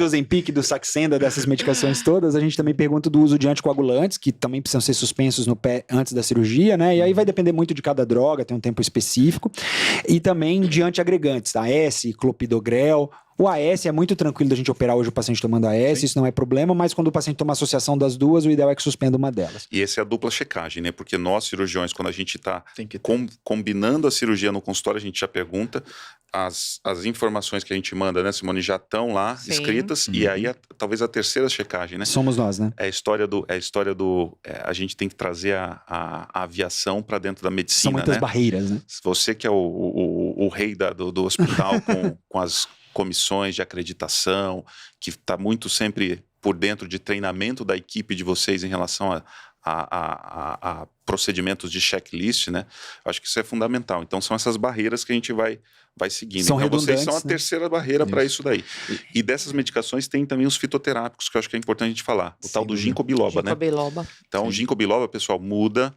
Ozempic, do Saxenda, dessas medicações todas, a gente também pergunta do uso de anticoagulantes, que também precisam ser suspensos no pé antes da cirurgia, né? E aí vai depender muito de cada droga, tem um tempo específico. E também de antiagregantes, AS, clopidogrel. O AS é muito tranquilo da gente operar hoje o paciente tomando AS, isso não é problema, mas quando o paciente toma associação das duas, o ideal é que suspenda uma delas. E essa é a dupla checagem, né? Porque nós, cirurgiões, quando a gente está Tem que combinando a cirurgia no consultório, a gente já pergunta, as informações que a gente manda, né, Simone, já estão lá Sim. escritas, e aí talvez a terceira checagem, né? Somos nós, né? É a história do a gente tem que trazer a aviação para dentro da medicina, São muitas né? barreiras, né? Você que é o rei do hospital com as comissões de acreditação, que está muito sempre por dentro de treinamento da equipe de vocês em relação a procedimentos de checklist, né? Acho que isso é fundamental. Então, são essas barreiras que a gente vai seguindo. São então, vocês são a redundantes, né? terceira barreira para isso daí. E dessas medicações tem também os fitoterápicos, que eu acho que é importante a gente falar. O tal do ginkgo biloba, né? Ginkgo biloba. Então, o ginkgo biloba, pessoal, muda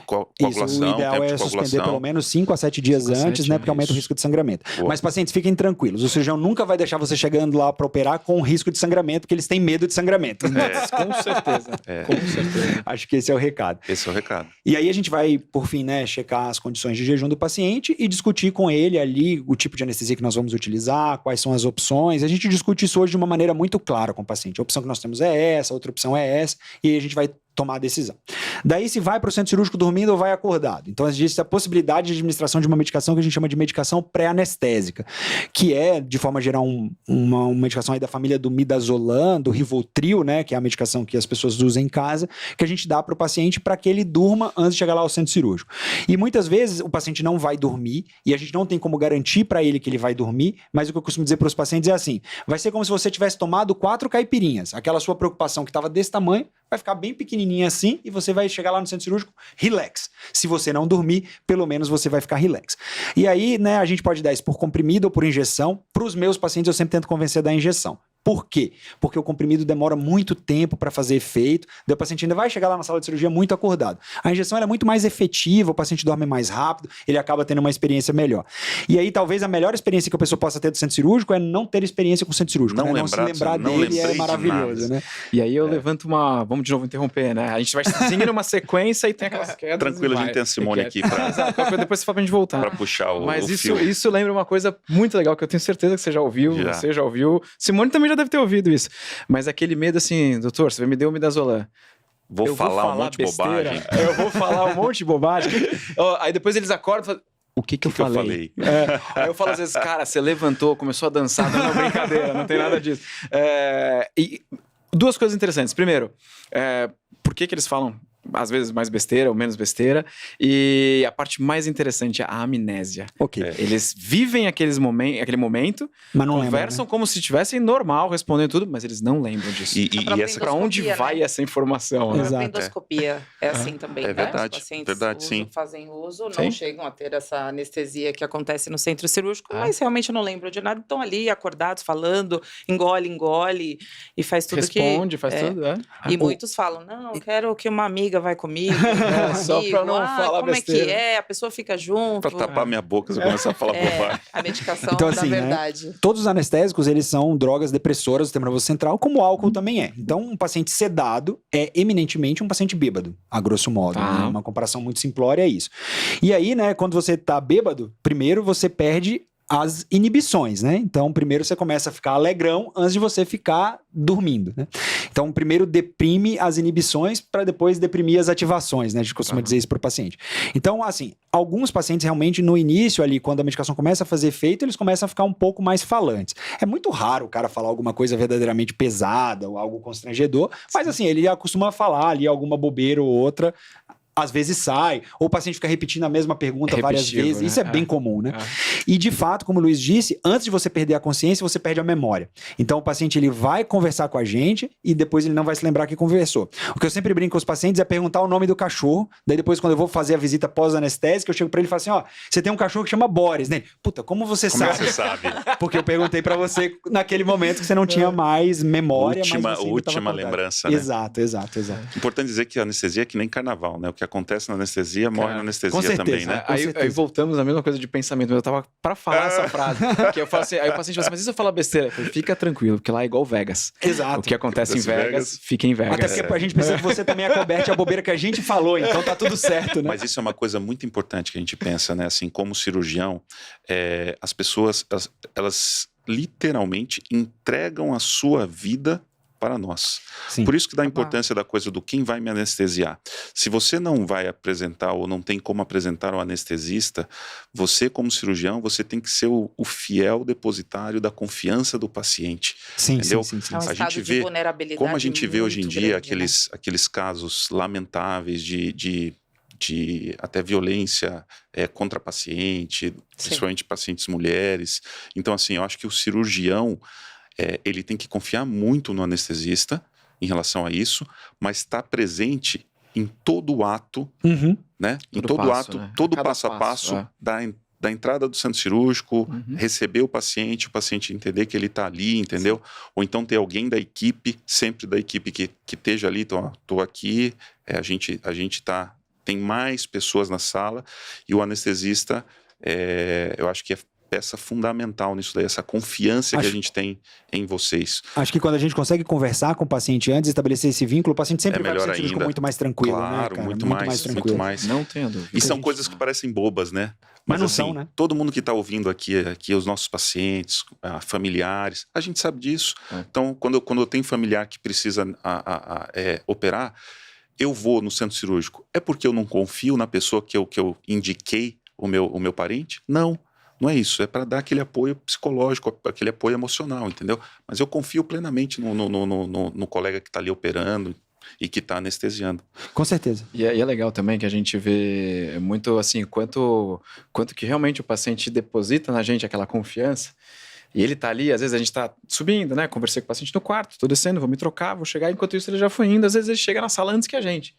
coagulação, Isso, o ideal tempo é de suspender coagulação. pelo menos 5 a 7 dias 5 a 7, antes, né? Porque aumenta o isso. risco de sangramento. Boa. Mas pacientes, fiquem tranquilos. O cirurgião nunca vai deixar você chegando lá para operar com risco de sangramento, porque eles têm medo de sangramento. Com certeza. Com certeza. Acho que esse é o recado. Esse é o recado. E aí a gente vai, por fim, né, checar as condições de jejum do paciente e discutir com ele ali o tipo de anestesia que nós vamos utilizar, quais são as opções. A gente discute isso hoje de uma maneira muito clara com o paciente. A opção que nós temos é essa, a outra opção é essa, e aí a gente vai tomar a decisão. Daí se vai para o centro cirúrgico dormindo ou vai acordado. Então existe a possibilidade de administração de uma medicação que a gente chama de medicação pré-anestésica, que é, de forma geral, uma medicação aí da família do midazolam, do Rivotril, né, que é a medicação que as pessoas usam em casa, que a gente dá para o paciente para que ele durma antes de chegar lá ao centro cirúrgico. E muitas vezes o paciente não vai dormir e a gente não tem como garantir para ele que ele vai dormir, mas o que eu costumo dizer para os pacientes é assim, vai ser como se você tivesse tomado 4 caipirinhas. Aquela sua preocupação que estava desse tamanho vai ficar bem pequenininha assim e você vai chegar lá no centro cirúrgico relax. Se você não dormir, pelo menos você vai ficar relax. E aí, né, a gente pode dar isso por comprimido ou por injeção. Para os meus pacientes, eu sempre tento convencer da injeção. Por quê? Porque o comprimido demora muito tempo para fazer efeito, daí o paciente ainda vai chegar lá na sala de cirurgia muito acordado. A injeção ela é muito mais efetiva, o paciente dorme mais rápido, ele acaba tendo uma experiência melhor. E aí talvez a melhor experiência que a pessoa possa ter do centro cirúrgico é não ter experiência com o centro cirúrgico, Não né? Não se lembrar não dele lembrei é de maravilhoso, nada. né? E aí eu levanto uma... Vamos de novo interromper, né? A gente vai seguindo uma sequência e tem aquelas quedas. Tranquilo, e a gente vai. tem a Simone aqui Exato, depois você fala pra gente voltar. para puxar o Mas fio. isso lembra uma coisa muito legal que eu tenho certeza que você já ouviu, Já. você já ouviu. Simone também já deve ter ouvido isso. Mas aquele medo assim, doutor, você me deu o midazolam. Vou falar um monte de besteira, bobagem. Eu vou falar um monte de bobagem. Ó, aí depois eles acordam e falam, o que eu que eu falei? Aí eu falo às vezes, cara, você levantou, começou a dançar, não é brincadeira, não tem nada disso. E duas coisas interessantes. Primeiro, por que eles falam às vezes mais besteira ou menos besteira. E a parte mais interessante é a amnésia. Ok. Eles vivem aquele momento, Mas não lembra, conversam como se estivessem normal, respondendo tudo, mas eles não lembram disso. E essa Pra onde endoscopia, vai né? essa informação? A Né? Exato. endoscopia é assim também, É né? verdade, Os pacientes verdade, sim. fazem uso, não Sim. chegam a ter essa anestesia que acontece no centro cirúrgico, mas realmente não lembram de nada, estão ali acordados, falando, engole, e faz tudo Responde, que... faz é. tudo, é. E muitos falam, não, quero que uma amiga vai comigo, um Só amigo, pra não falar como besteira. é que é, a pessoa fica junto. Pra tapar minha boca, se eu começar a falar bobagem. A medicação Então, da assim, né? verdade. Todos os anestésicos, eles são drogas depressoras do sistema nervoso central, como o álcool também é. Então, um paciente sedado é eminentemente um paciente bêbado, a grosso modo. Tá. Né? Uma comparação muito simplória é isso. E aí, né, quando você tá bêbado, primeiro você perde as inibições, né? Então, primeiro você começa a ficar alegrão antes de você ficar dormindo, né? Então, primeiro deprime as inibições para depois deprimir as ativações, né? A gente costuma dizer isso para o paciente. Então, assim, alguns pacientes realmente no início ali, quando a medicação começa a fazer efeito, eles começam a ficar um pouco mais falantes. É muito raro o cara falar alguma coisa verdadeiramente pesada ou algo constrangedor, mas assim, ele acostuma a falar ali alguma bobeira ou outra. Às vezes sai, ou o paciente fica repetindo a mesma pergunta várias Repetitivo, vezes. né? Isso é bem comum, né? É. E de fato, como o Luiz disse, antes de você perder a consciência, você perde a memória. Então o paciente ele vai conversar com a gente e depois ele não vai se lembrar que conversou. O que eu sempre brinco com os pacientes é perguntar o nome do cachorro. Daí depois, quando eu vou fazer a visita pós-anestésica, eu chego pra ele e falo assim: ó, você tem um cachorro que chama Boris, né? Puta, como você Como é sabe? que você sabe? Porque eu perguntei pra você naquele momento que você não tinha mais memória, mas você ainda tava Última acordado. lembrança, né? Exato. Importante dizer que a anestesia é que nem carnaval, né? O que acontece na anestesia morre Cara, na anestesia com certeza. também, né? Com Aí certeza. voltamos à mesma coisa de pensamento. Eu tava pra falar essa frase. Que eu falo assim, aí o paciente fala assim, mas e se eu falar besteira? Eu falei, fica tranquilo, porque lá é igual Vegas. Exato. O que acontece em Acontece em Vegas, Vegas. fica em Vegas. Até porque a gente precisa que você também acoberte a bobeira que a gente falou, então tá tudo certo, né? Mas isso é uma coisa muito importante que a gente pensa, né? Assim, como cirurgião, as pessoas, elas literalmente entregam a sua vida para nós. Sim. Por isso que dá a importância da coisa do quem vai me anestesiar. Se você não vai apresentar ou não tem como apresentar o anestesista, você como cirurgião, você tem que ser o fiel depositário da confiança do paciente. Sim, Entendeu? sim. É um A estado gente de vê vulnerabilidade Como a gente vê hoje em muito dia grande, né? aqueles casos lamentáveis de até violência contra paciente, principalmente pacientes mulheres. Então, assim, eu acho que o cirurgião ele tem que confiar muito no anestesista em relação a isso, mas estar presente em todo o ato, Uhum. né? Em Todo todo passo, ato, né? todo Cada passo a passo, passo da entrada do centro cirúrgico, Uhum. receber o paciente entender que ele está ali, entendeu? Ou então ter alguém da equipe, sempre da equipe que esteja ali, tô aqui, a gente tem mais pessoas na sala, e o anestesista, eu acho que é peça fundamental nisso daí, essa confiança que a gente tem em vocês. Acho que quando a gente consegue conversar com o paciente antes de estabelecer esse vínculo, o paciente sempre vai melhor pro centro cirúrgico ainda. muito mais tranquilo, né, Claro, cara? muito mais tranquilo. Não tenho dúvida. E são gente- coisas que parecem bobas, né? Mas não assim, são, né? todo mundo que está ouvindo aqui, os nossos pacientes, familiares, a gente sabe disso. Então, quando eu tenho familiar que precisa operar, eu vou no centro cirúrgico. É porque eu não confio na pessoa que eu indiquei o meu parente? Não. Não é isso, é para dar aquele apoio psicológico, aquele apoio emocional, entendeu? Mas eu confio plenamente no colega que está ali operando e que está anestesiando. Com certeza. E é legal também que a gente vê muito assim, quanto que realmente o paciente deposita na gente aquela confiança. E ele tá ali, às vezes a gente tá subindo, né? Conversei com o paciente no quarto, tô descendo, vou me trocar, vou chegar, enquanto isso ele já foi indo, às vezes ele chega na sala antes que a gente.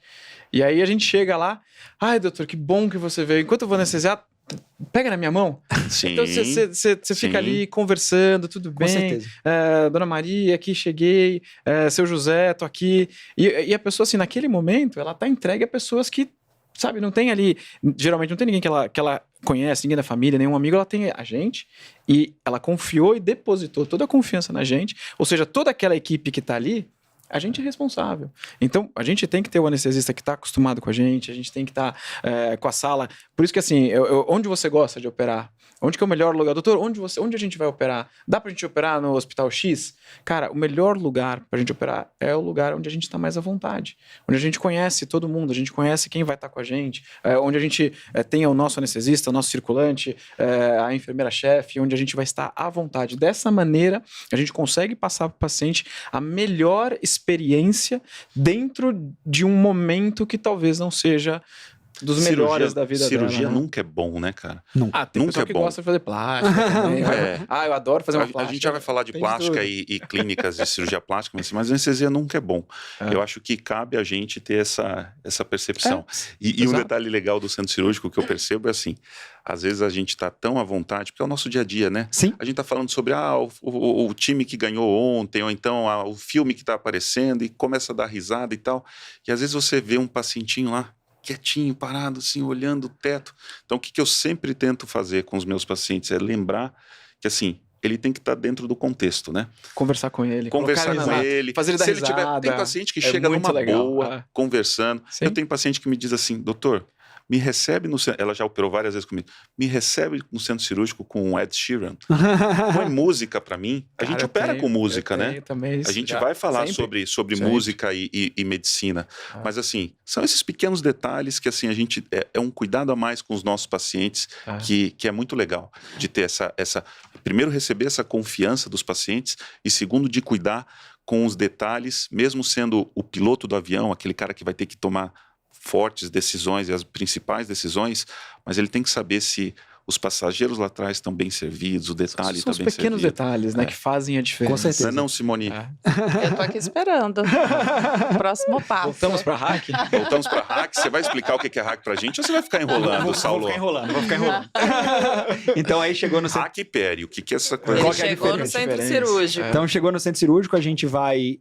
E aí a gente chega lá, ai doutor, que bom que você veio, enquanto eu vou anestesiar, pega na minha mão. Sim. Então você fica ali conversando, tudo Com bem. certeza. Dona Maria, aqui cheguei. Seu José, tô aqui. E a pessoa, assim, naquele momento, ela tá entregue a pessoas que, sabe, não tem ali. Geralmente não tem ninguém que ela conhece, ninguém da família, nenhum amigo. Ela tem a gente. E ela confiou e depositou toda a confiança na gente. Ou seja, toda aquela equipe que tá ali, a gente é responsável. Então, a gente tem que ter o anestesista que está acostumado com a gente tem que estar com a sala. Por isso que, assim, onde você gosta de operar? Onde que é o melhor lugar? Doutor, onde a gente vai operar? Dá pra gente operar no Hospital X? Cara, o melhor lugar pra gente operar é o lugar onde a gente tá mais à vontade. Onde a gente conhece todo mundo, a gente conhece quem vai estar com a gente, onde a gente tem o nosso anestesista, o nosso circulante, a enfermeira-chefe, onde a gente vai estar à vontade. Dessa maneira, a gente consegue passar pro paciente a melhor experiência experiência dentro de um momento que talvez não seja dos melhores da vida dela. Cirurgia Né? nunca é bom, né, cara? Tem Nunca pessoa é que bom. gosta de fazer plástica também. Eu adoro fazer uma plástica. A gente já vai falar de Tem plástica tudo. e clínicas de cirurgia plástica, mas anestesia nunca é bom. Eu acho que cabe a gente ter essa percepção. E um exato. detalhe legal do centro cirúrgico que eu percebo é assim, às vezes a gente está tão à vontade, porque é o nosso dia a dia, né? Sim. A gente está falando sobre o time que ganhou ontem, ou então o filme que está aparecendo, e começa a dar risada e tal. E às vezes você vê um pacientinho lá, quietinho, parado, assim, olhando o teto. Então, o que eu sempre tento fazer com os meus pacientes é lembrar que, assim, ele tem que estar dentro do contexto, né? Conversar com ele. Conversar colocar com ele. Fazer ele dar Se ele tiver, risada. tem paciente que É chega muito numa legal. boa, conversando. Sim. Eu tenho paciente que me diz assim, doutor, me recebe no centro... Ela já operou várias vezes comigo. Me recebe no centro cirúrgico com o Ed Sheeran. Põe música pra mim. A gente opera com música, né? A gente vai falar sobre Sempre. música e medicina. Mas, assim, são esses pequenos detalhes que, assim, a gente... É um cuidado a mais com os nossos pacientes que é muito legal. De ter essa... Primeiro, receber essa confiança dos pacientes e, segundo, de cuidar com os detalhes, mesmo sendo o piloto do avião, aquele cara que vai ter que tomar fortes decisões e as principais decisões, mas ele tem que saber se os passageiros lá atrás estão bem servidos, o detalhe está bem servido. São os pequenos detalhes, né, que fazem a diferença. Com certeza. Não, Simone? Eu tô aqui esperando. Próximo passo. Voltamos para hack? Voltamos para hack. Você vai explicar o que é hack pra gente ou você vai ficar enrolando, Saulo? Vou ficar enrolando. Então aí chegou no centro. Hack e pério, o que é essa coisa? Ele Qual que é a chegou no diferença? centro cirúrgico. Então chegou no centro cirúrgico, a gente vai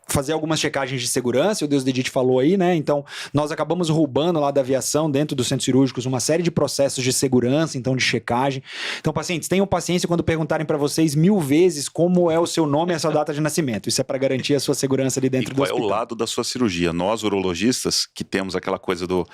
fazer algumas checagens de segurança, o Deus Dedite falou aí, né? Então, nós acabamos roubando lá da aviação, dentro dos centros cirúrgicos, uma série de processos de segurança, então, de checagem. Então, pacientes, tenham paciência quando perguntarem para vocês 1000 vezes como é o seu nome e a sua data de nascimento. Isso é para garantir a sua segurança ali dentro E do qual é hospital. o lado da sua cirurgia? Nós, urologistas, que temos aquela coisa do...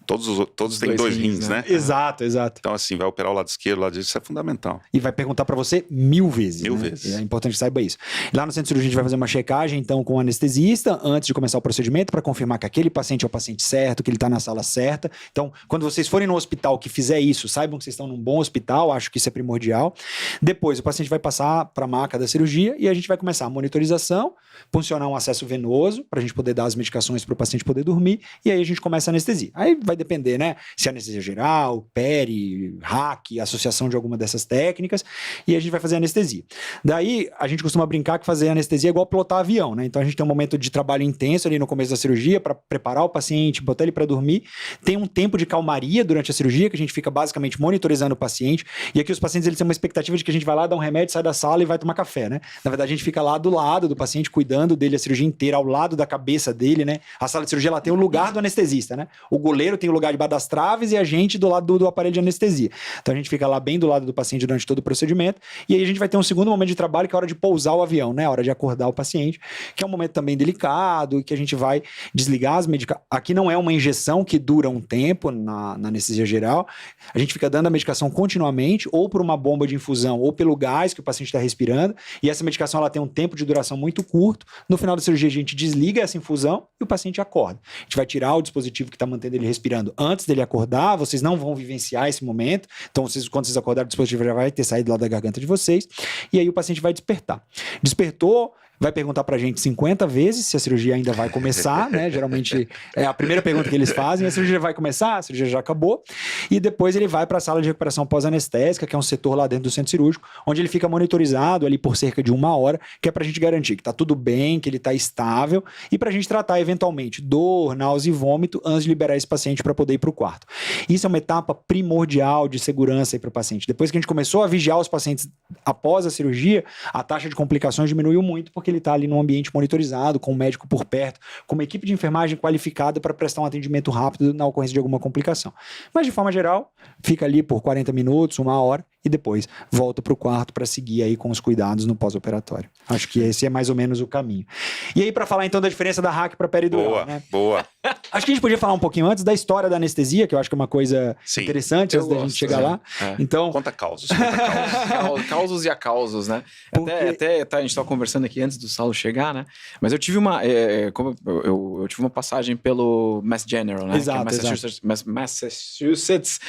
Todos têm dois rins, né? Exato. Então, assim, vai operar o lado esquerdo, o lado direito, isso é fundamental. E vai perguntar para você 1000 vezes. 1000 né? vezes. É importante que saiba isso. Lá no centro cirúrgico a gente vai fazer uma checagem, então, com o anestesista, antes de começar o procedimento, para confirmar que aquele paciente é o paciente certo, que ele está na sala certa. Então, quando vocês forem no hospital que fizer isso, saibam que vocês estão num bom hospital, acho que isso é primordial. Depois, o paciente vai passar para a maca da cirurgia e a gente vai começar a monitorização, funcionar um acesso venoso, para a gente poder dar as medicações para o paciente poder dormir, e aí a gente começa a anestesia. Aí vai depender, né? Se é anestesia geral, peri, hack, associação de alguma dessas técnicas, e a gente vai fazer anestesia. Daí, a gente costuma brincar que fazer anestesia é igual pilotar avião, né? Então, a gente tem um momento de trabalho intenso ali no começo da cirurgia para preparar o paciente, botar ele para dormir. Tem um tempo de calmaria durante a cirurgia, que a gente fica basicamente monitorizando o paciente, e aqui os pacientes eles têm uma expectativa de que a gente vai lá dar um remédio, sai da sala e vai tomar café, né? Na verdade, a gente fica lá do lado do paciente, cuidando dele a cirurgia inteira, ao lado da cabeça dele, né? A sala de cirurgia, ela tem o lugar do anestesista, né? O goleiro tem o lugar debaixo das traves e a gente do lado do aparelho de anestesia. Então a gente fica lá bem do lado do paciente durante todo o procedimento, e aí a gente vai ter um segundo momento de trabalho, que é a hora de pousar o avião, né? A hora de acordar o paciente, que é um momento também delicado, que a gente vai desligar as medicações. Aqui não é uma injeção que dura um tempo na anestesia geral, a gente fica dando a medicação continuamente, ou por uma bomba de infusão, ou pelo gás que o paciente está respirando, e essa medicação ela tem um tempo de duração muito curto. No final da cirurgia a gente desliga essa infusão e o paciente acorda. A gente vai tirar o dispositivo que está mantendo ele respirando antes dele acordar, vocês não vão vivenciar esse momento, então quando vocês acordarem o dispositivo já vai ter saído lá da garganta de vocês, e aí o paciente vai despertar. Despertou, vai perguntar pra gente 50 vezes se a cirurgia ainda vai começar, né? Geralmente é a primeira pergunta que eles fazem, a cirurgia vai começar, a cirurgia já acabou, e depois ele vai para a sala de recuperação pós-anestésica, que é um setor lá dentro do centro cirúrgico, onde ele fica monitorizado ali por cerca de 1 hora, que é pra gente garantir que tá tudo bem, que ele tá estável, e pra gente tratar eventualmente dor, náusea e vômito antes de liberar esse paciente para poder ir pro quarto. Isso é uma etapa primordial de segurança aí para o paciente. Depois que a gente começou a vigiar os pacientes após a cirurgia, a taxa de complicações diminuiu muito, porque ele está ali num ambiente monitorizado, com um médico por perto, com uma equipe de enfermagem qualificada para prestar um atendimento rápido na ocorrência de alguma complicação. Mas, de forma geral, fica ali por 40 minutos, 1 hora, e depois volta para o quarto para seguir aí com os cuidados no pós-operatório. Acho que esse é mais ou menos o caminho. E aí, para falar então da diferença da hack para peridural, Boa, né? boa. Acho que a gente podia falar um pouquinho antes da história da anestesia, que eu acho que é uma coisa Sim, interessante antes da gente chegar lá. Então, Conta causos, conta causos. Causos e acausos, né? Porque- A gente estava conversando aqui antes do Saulo chegar, né? Mas eu tive uma, eu tive uma passagem pelo Mass General, né? Exato, que é Massachusetts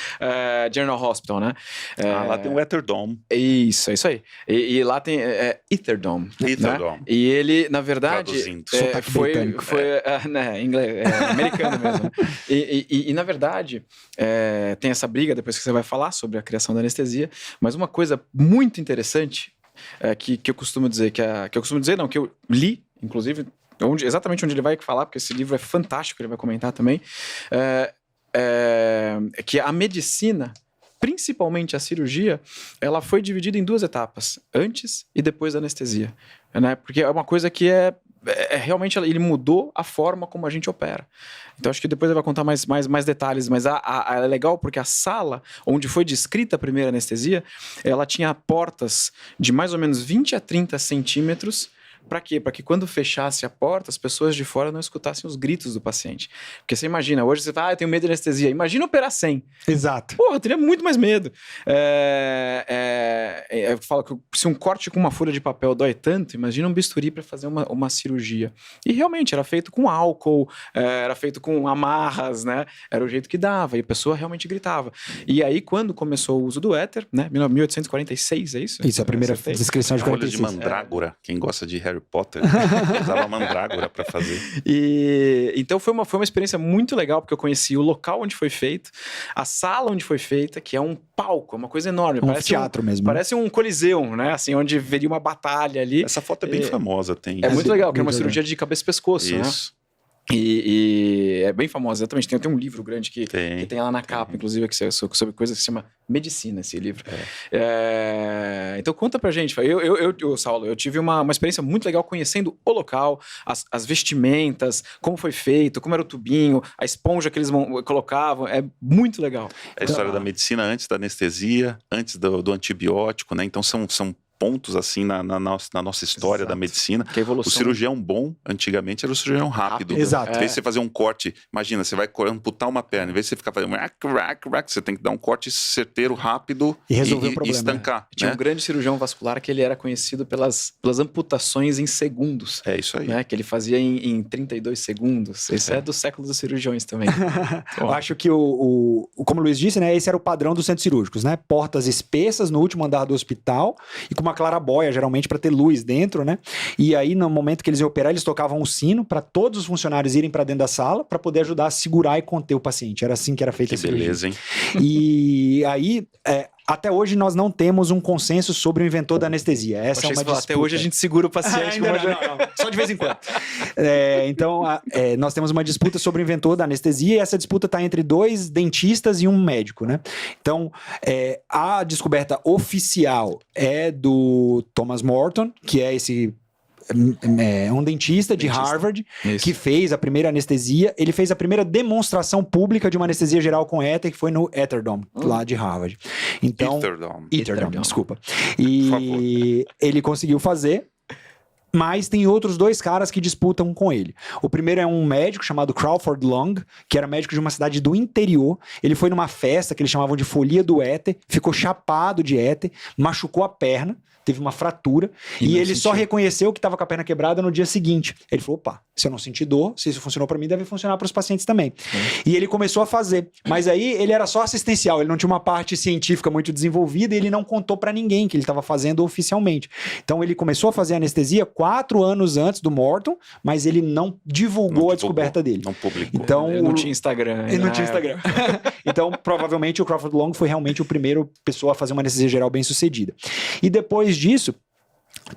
General Hospital, né? Lá tem o Etherdome. Isso, é isso aí. E lá tem Etherdome. Etherdome. Né? E ele, na verdade, Traduzindo. Sotaque foi britânico. né, inglês, americano mesmo. E, na verdade, tem essa briga, depois que você vai falar sobre a criação da anestesia, mas uma coisa muito interessante que eu costumo dizer, que eu costumo dizer, não, que eu li, inclusive, exatamente onde ele vai falar, porque esse livro é fantástico, ele vai comentar também, que a medicina, principalmente a cirurgia, ela foi dividida em 2 etapas, antes e depois da anestesia, né? Porque é uma coisa que realmente ele mudou a forma como a gente opera. Então acho que depois ele vai contar mais detalhes, mas é legal porque a sala onde foi descrita a primeira anestesia, ela tinha portas de mais ou menos 20 a 30 centímetros. Para quê? Para que quando fechasse a porta, as pessoas de fora não escutassem os gritos do paciente. Porque você imagina, hoje você fala, eu tenho medo de anestesia. Imagina operar sem. Exato. Porra, eu teria muito mais medo. Eu falo que se um corte com uma folha de papel dói tanto, imagina um bisturi para fazer uma cirurgia. E realmente, era feito com álcool, era feito com amarras, né? Era o jeito que dava, e a pessoa realmente gritava. E aí, quando começou o uso do éter, né? 1846, é isso? Isso, a primeira descrição de Folha de 46. mandrágora. Quem gosta de Harry Potter usava mandrágora para fazer. E então foi uma experiência muito legal, porque eu conheci o local onde foi feito, a sala onde foi feita, que é um palco, é uma coisa enorme. Um Parece teatro mesmo. Parece um coliseu, né? Assim, onde veria uma batalha ali. Essa foto é bem famosa, tem. É muito legal, que é uma muito cirurgia de cabeça e pescoço, né? Isso. E é bem famosa, exatamente. Tem um livro grande que tem lá na capa, tem. inclusive, sobre coisa que se chama Medicina, esse livro. Então conta pra gente. Saulo, eu tive uma experiência muito legal conhecendo o local, as vestimentas, como foi feito, como era o tubinho, a esponja que eles colocavam. É muito legal. É a história da medicina antes da anestesia, antes do antibiótico, né? Então são pontos assim na nossa história da medicina. Que a evolução... O cirurgião bom, antigamente, era o cirurgião rápido. Exato. Em vez de você fazer um corte, imagina, você vai amputar uma perna, em vez de você ficar fazendo você tem que dar um corte certeiro, rápido E resolver o e problema, estancar. Tinha Né? um grande cirurgião vascular que ele era conhecido pelas amputações em segundos. É isso aí. Né? Que ele fazia em 32 segundos. Isso é do século dos cirurgiões também. Eu acho que como o Luiz disse, né, esse era o padrão dos centros cirúrgicos, né? Portas espessas no último andar do hospital e com uma clarabóia, geralmente para ter luz dentro, né? E aí, no momento que eles iam operar, eles tocavam o sino para todos os funcionários irem para dentro da sala para poder ajudar a segurar e conter o paciente. Era assim que era feita Que a cirurgia. beleza, hein? E aí, até hoje nós não temos um consenso sobre o inventor da anestesia. Essa é uma disputa. Até hoje a gente segura o paciente. Ainda não. Só de vez em quando. Então, nós temos uma disputa sobre o inventor da anestesia e essa disputa está entre 2 dentistas e um médico, né? Então, a descoberta oficial é do Thomas Morton, que é esse... um dentista de Harvard que fez a primeira anestesia. Ele fez a primeira demonstração pública de uma anestesia geral com éter, que foi no Etherdome, lá de Harvard. Então, Etherdome, desculpa. E ele conseguiu fazer. Mas tem outros 2 caras que disputam com ele. O primeiro é um médico chamado Crawford Long, que era médico de uma cidade do interior. Ele foi numa festa que eles chamavam de folia do éter, ficou chapado de éter, machucou a perna, teve uma fratura, e ele só reconheceu que estava com a perna quebrada no dia seguinte. Ele falou, opa, se eu não senti dor, se isso funcionou para mim, deve funcionar para os pacientes também. E ele começou a fazer. Mas aí ele era só assistencial, ele não tinha uma parte científica muito desenvolvida e ele não contou para ninguém que ele estava fazendo oficialmente. Então ele começou a fazer anestesia 4 anos antes do Morton, mas ele não divulgou a descoberta dele. Não publicou. Então, ele não tinha Instagram. Ele não tinha Instagram. Então, provavelmente, o Crawford Long foi realmente o primeiro pessoa a fazer uma anestesia geral bem sucedida. E depois disso,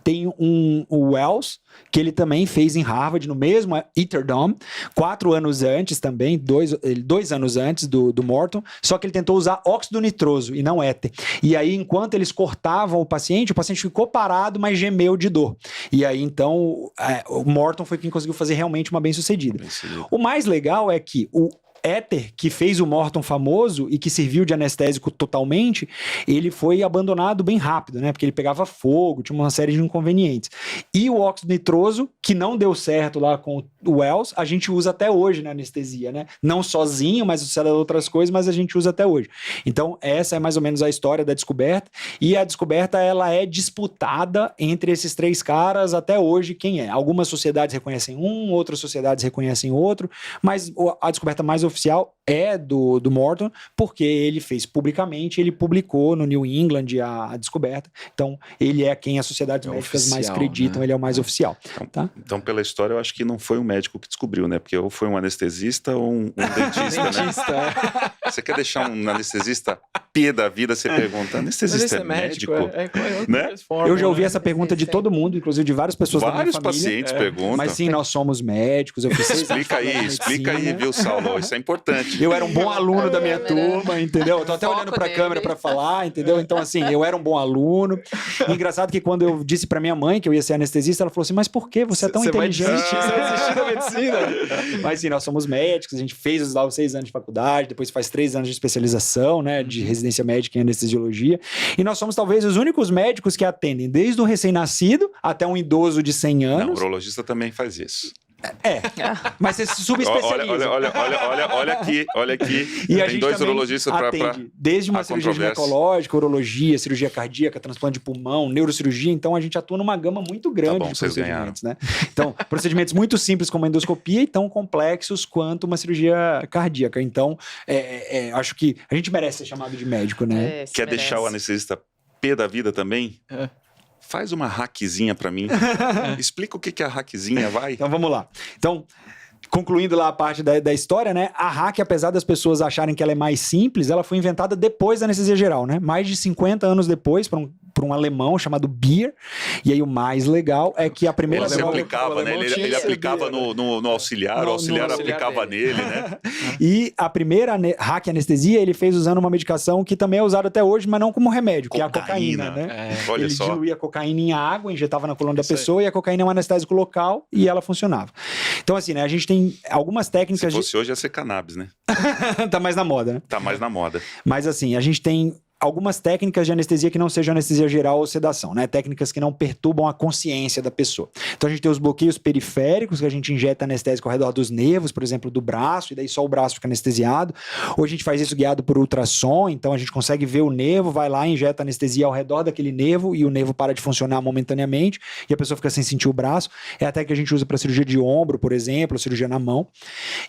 tem o Wells, que ele também fez em Harvard, no mesmo Etherdome, 4 anos antes também, 2 anos antes do Morton, só que ele tentou usar óxido nitroso e não éter. E aí, enquanto eles cortavam o paciente ficou parado, mas gemeu de dor. E aí, então, o Morton foi quem conseguiu fazer realmente uma bem-sucedida. O mais legal é que o éter que fez o Morton famoso e que serviu de anestésico totalmente, ele foi abandonado bem rápido, né? Porque ele pegava fogo, tinha uma série de inconvenientes. E o óxido nitroso, que não deu certo lá com o Wells, a gente usa até hoje na anestesia, né? Não sozinho, mas usando outras coisas, mas a gente usa até hoje. Então, essa é mais ou menos a história da descoberta. E a descoberta, ela é disputada entre esses 3 caras até hoje, quem é. Algumas sociedades reconhecem um, outras sociedades reconhecem outro, mas a descoberta mais oficial é do Morton, porque ele fez publicamente, ele publicou no New England a descoberta. Então, ele é quem as sociedades médicas mais oficial, acreditam, né? ele é o mais oficial. Tá? Então, pela história, eu acho que não foi um médico que descobriu, né? Porque ou foi um anestesista ou um dentista, né? Dentista. Você quer deixar um anestesista pé da vida, você pergunta, anestesista é médico? Né? Eu já ouvi essa pergunta de todo mundo, inclusive de várias pessoas da minha Vários família. pacientes perguntam. Mas sim, nós somos médicos, eu fiz 6 anos de Explica aí, viu, Saulo? Isso é importante. Eu era um bom aluno da minha turma, entendeu? Eu tô até Foco olhando pra nele. câmera pra falar, entendeu? Então, assim, eu era um bom aluno. E engraçado que quando eu disse pra minha mãe que eu ia ser anestesista, ela falou assim, mas por que você é tão inteligente? Você vai desistir da medicina? Mas sim, nós somos médicos, a gente fez os 6 anos de faculdade, depois faz 3 anos de especialização, né, de residência médica em anestesiologia. E nós somos talvez os únicos médicos que atendem desde o recém-nascido até um idoso de 100 Não, o anos. urologista também faz isso. Mas você se subespecializa. Olha aqui. E a Tem gente 2 também urologistas para atende desde uma a cirurgia controvérsia. ginecológica, urologia, cirurgia cardíaca, transplante de pulmão, neurocirurgia. Então a gente atua numa gama muito grande bom, de vocês procedimentos, né? Então, procedimentos muito simples como a endoscopia e tão complexos quanto uma cirurgia cardíaca. Então, acho que a gente merece ser chamado de médico, né? Quer deixar o anestesista pé da vida também? Faz uma hackzinha pra mim. Explica o que é a hackzinha, vai. Então vamos lá. Então, concluindo lá a parte da história, né? A hack, apesar das pessoas acharem que ela é mais simples, ela foi inventada depois da anestesia geral, né? Mais de 50 anos depois, por um alemão chamado Beer. E aí o mais legal é que a primeira Você droga... aplicava, né? Ele aplicava no auxiliar, o auxiliar aplicava nele, né? E a primeira hack anestesia ele fez usando uma medicação que também é usada até hoje, mas não como remédio, que é a cocaína, né? Olha Ele só. diluía a cocaína em água, injetava na coluna da pessoa e a cocaína é um anestésico local e ela funcionava. Então assim, né, a gente tem algumas Se técnicas fosse hoje ia ser cannabis, né? tá mais na moda, né? Tá mais na moda. Mas assim, a gente tem algumas técnicas de anestesia que não sejam anestesia geral ou sedação, né? Técnicas que não perturbam a consciência da pessoa. Então a gente tem os bloqueios periféricos, que a gente injeta anestésico ao redor dos nervos, por exemplo, do braço, e daí só o braço fica anestesiado. Ou a gente faz isso guiado por ultrassom, então a gente consegue ver o nervo, vai lá, injeta anestesia ao redor daquele nervo e o nervo para de funcionar momentaneamente e a pessoa fica sem sentir o braço. É até que a gente usa para cirurgia de ombro, por exemplo, cirurgia na mão.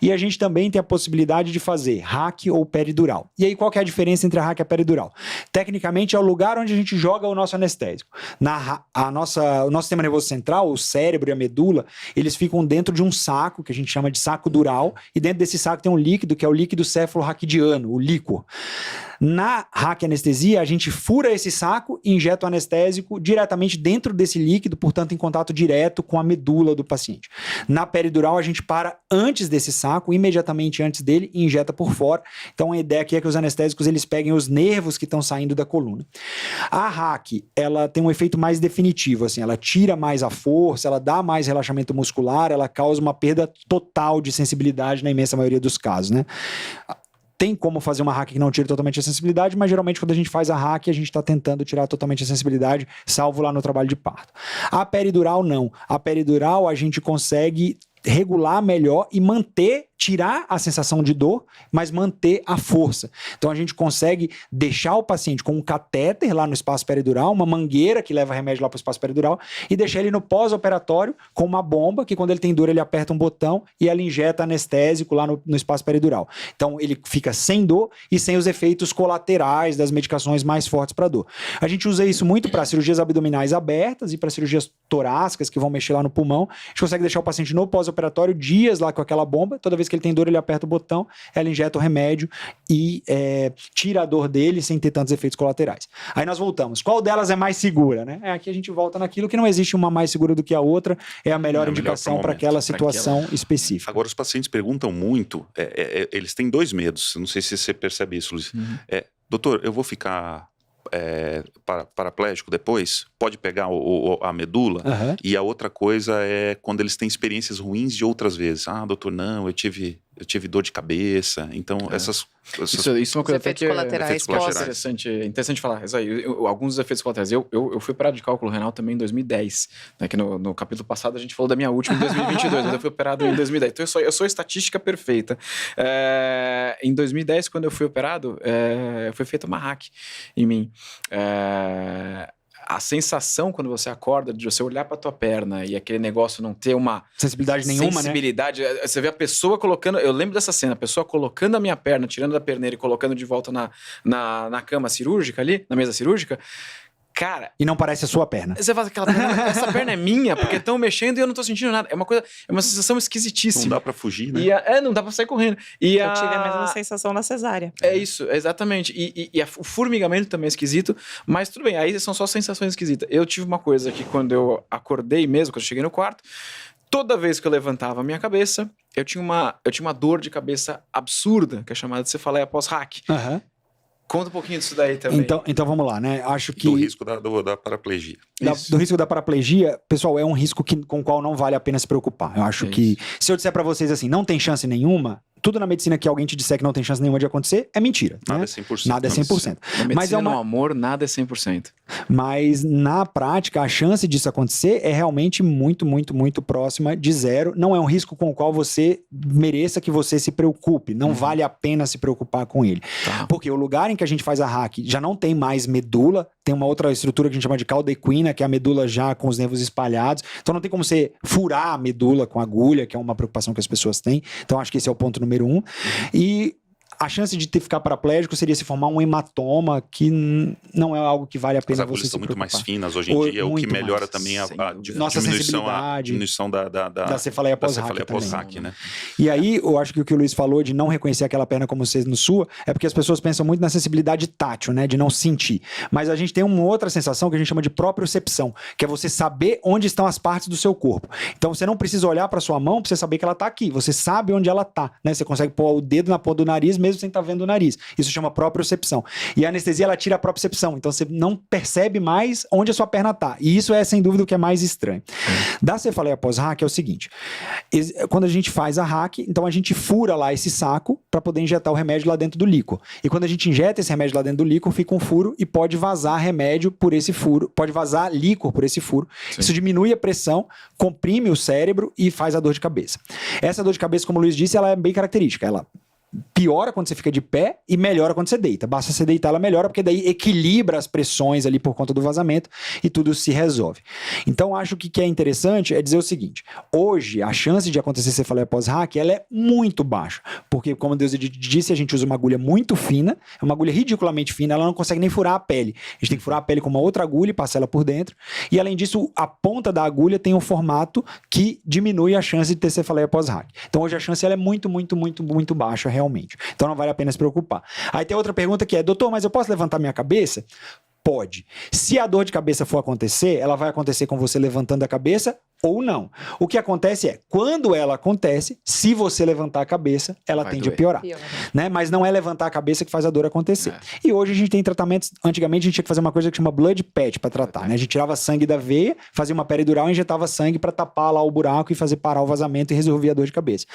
E a gente também tem a possibilidade de fazer hack ou peridural. E aí qual que é a diferença entre a hack e a peridural? Tecnicamente é o lugar onde a gente joga o nosso anestésico. O nosso sistema nervoso central, o cérebro e a medula, eles ficam dentro de um saco, que a gente chama de saco dural, e dentro desse saco tem um líquido, que é o líquido cefalorraquidiano, o líquor. Na hack anestesia, a gente fura esse saco e injeta o anestésico diretamente dentro desse líquido, portanto, em contato direto com a medula do paciente. Na peridural, a gente para antes desse saco, imediatamente antes dele, e injeta por fora. Então, a ideia aqui é que os anestésicos eles peguem os nervos que estão saindo da coluna. A hack, ela tem um efeito mais definitivo, assim, ela tira mais a força, ela dá mais relaxamento muscular, ela causa uma perda total de sensibilidade na imensa maioria dos casos, né? Tem como fazer uma hack que não tire totalmente a sensibilidade, mas geralmente quando a gente faz a hack, a gente está tentando tirar totalmente a sensibilidade, salvo lá no trabalho de parto. A peridural, não. A peridural, a gente consegue regular melhor e tirar a sensação de dor, mas manter a força. Então a gente consegue deixar o paciente com um catéter lá no espaço peridural, uma mangueira que leva remédio lá para o espaço peridural e deixar ele no pós-operatório com uma bomba que quando ele tem dor ele aperta um botão e ela injeta anestésico lá no espaço peridural. Então ele fica sem dor e sem os efeitos colaterais das medicações mais fortes para dor. A gente usa isso muito para cirurgias abdominais abertas e para cirurgias torácicas que vão mexer lá no pulmão. A gente consegue deixar o paciente no pós-operatório dias lá com aquela bomba, toda vez que ele tem dor, ele aperta o botão, ela injeta o remédio e tira a dor dele sem ter tantos efeitos colaterais. Aí nós voltamos. Qual delas é mais segura, né? Aqui a gente volta naquilo que não existe uma mais segura do que a outra, é a melhor indicação para aquela situação específica. Agora, os pacientes perguntam muito, eles têm 2 medos, não sei se você percebe isso, Luiz. Doutor, eu vou ficar paraplégico depois? Pode pegar a medula? Uhum. E a outra coisa é quando eles têm experiências ruins de outras vezes. Ah, doutor, não, eu tive dor de cabeça. Então, essas... Isso é uma coisa até que colaterais interessante falar. Alguns efeitos colaterais. Eu fui operado de cálculo renal também em 2010. Né, que no capítulo passado a gente falou da minha última em 2022, mas eu fui operado em 2010. Então eu sou estatística perfeita. Em 2010, quando eu fui operado, foi feita uma hack em mim. A sensação quando você acorda de você olhar pra tua perna e aquele negócio não ter uma Sensibilidade nenhuma, né? sensibilidade. Você vê a pessoa colocando. Eu lembro dessa cena, a pessoa colocando a minha perna, tirando da perneira e colocando de volta na cama cirúrgica ali, na mesa cirúrgica. Cara, E não parece a sua perna. você fala aquela perna, essa perna é minha, porque estão mexendo e eu não tô sentindo nada. É uma sensação Não esquisitíssima. dá pra fugir, né? Não dá pra sair correndo. Eu tive a mesma sensação na cesárea. É isso, exatamente. O formigamento também é esquisito, mas tudo bem, aí são só sensações esquisitas. Eu tive uma coisa que quando eu acordei mesmo, quando eu cheguei no quarto, toda vez que eu levantava a minha cabeça, eu tinha uma dor de cabeça absurda, que é chamada de cefaleia pós-hack. Aham. Conta um pouquinho disso daí também. Então vamos lá, né? Acho que Do risco da paraplegia. do risco da paraplegia, pessoal, é um risco com o qual não vale a pena se preocupar. Eu acho que se eu disser pra vocês assim, não tem chance nenhuma, tudo na medicina que alguém te disser que não tem chance nenhuma de acontecer é mentira. Nada né? é 100%. Nada é 100%. Na medicina, Mas é no uma, amor, nada é 100%. Mas na prática, a chance disso acontecer é realmente muito, muito, muito próxima de zero. Não é um risco com o qual você mereça que você se preocupe. Não vale a pena se preocupar com ele. Tá. Porque o lugar em que a gente faz a hack já não tem mais medula, tem uma outra estrutura que a gente chama de cauda equina, que é a medula já com os nervos espalhados. Então não tem como você furar a medula com agulha, que é uma preocupação que as pessoas têm. Então acho que esse é o ponto número 1. E a chance de ficar paraplégico seria se formar um hematoma, que não é algo que vale a As pena agulhas você se estão muito mais preocupar. finas hoje em dia, o que Muito melhora mais, também a sem dúvida. Nossa sensibilidade, diminuição da cefaleia pós-hack pós-hack, também. né? E aí, eu acho que o Luiz falou de não reconhecer aquela perna como sendo sua, é porque as pessoas pensam muito na sensibilidade tátil, né? De não sentir. Mas a gente tem uma outra sensação que a gente chama de propriocepção, que é você saber onde estão as partes do seu corpo. Então, você não precisa olhar para sua mão para você saber que ela tá aqui. Você sabe onde ela tá, né? Você consegue pôr o dedo na ponta do nariz, mesmo sem estar vendo o nariz. Isso chama propriocepção. E a anestesia, ela tira a propriocepção. Então, você não percebe mais onde a sua perna tá. E isso é, sem dúvida, o que é mais estranho. Da cefaleia pós-hack é o seguinte. Quando a gente faz a hack, então a gente fura lá esse saco para poder injetar o remédio lá dentro do líquor. E quando a gente injeta esse remédio lá dentro do líquor, fica um furo e pode vazar remédio por esse furo, pode vazar líquor por esse furo. Sim. Isso diminui a pressão, comprime o cérebro e faz a dor de cabeça. Essa dor de cabeça, como o Luiz disse, ela é bem característica. Ela piora quando você fica de pé e melhora quando você deita. Basta você deitar, ela melhora, porque daí equilibra as pressões ali por conta do vazamento e tudo se resolve. Então, acho que o que é interessante é dizer o seguinte: hoje, a chance de acontecer cefaleia pós-hack, ela é muito baixa, porque, como Deus disse, a gente usa uma agulha muito fina, é uma agulha ridiculamente fina, ela não consegue nem furar a pele. A gente tem que furar a pele com uma outra agulha e passar ela por dentro, e além disso, a ponta da agulha tem um formato que diminui a chance de ter cefaleia pós-hack. Então, hoje a chance ela é muito, muito, muito, muito baixa, realmente. Então não vale a pena se preocupar. Aí tem outra pergunta que é: doutor, mas eu posso levantar minha cabeça? Pode. Se a dor de cabeça for acontecer, ela vai acontecer com você levantando a cabeça ou não. O que acontece é, quando ela acontece, se você levantar a cabeça, ela Vai tende a doer. piorar. Né? Mas não é levantar a cabeça que faz a dor acontecer. E hoje a gente tem tratamentos. Antigamente a gente tinha que fazer uma coisa que chama blood patch para tratar. Né? A gente tirava sangue da veia, fazia uma peridural e injetava sangue para tapar lá o buraco e fazer parar o vazamento e resolver a dor de cabeça.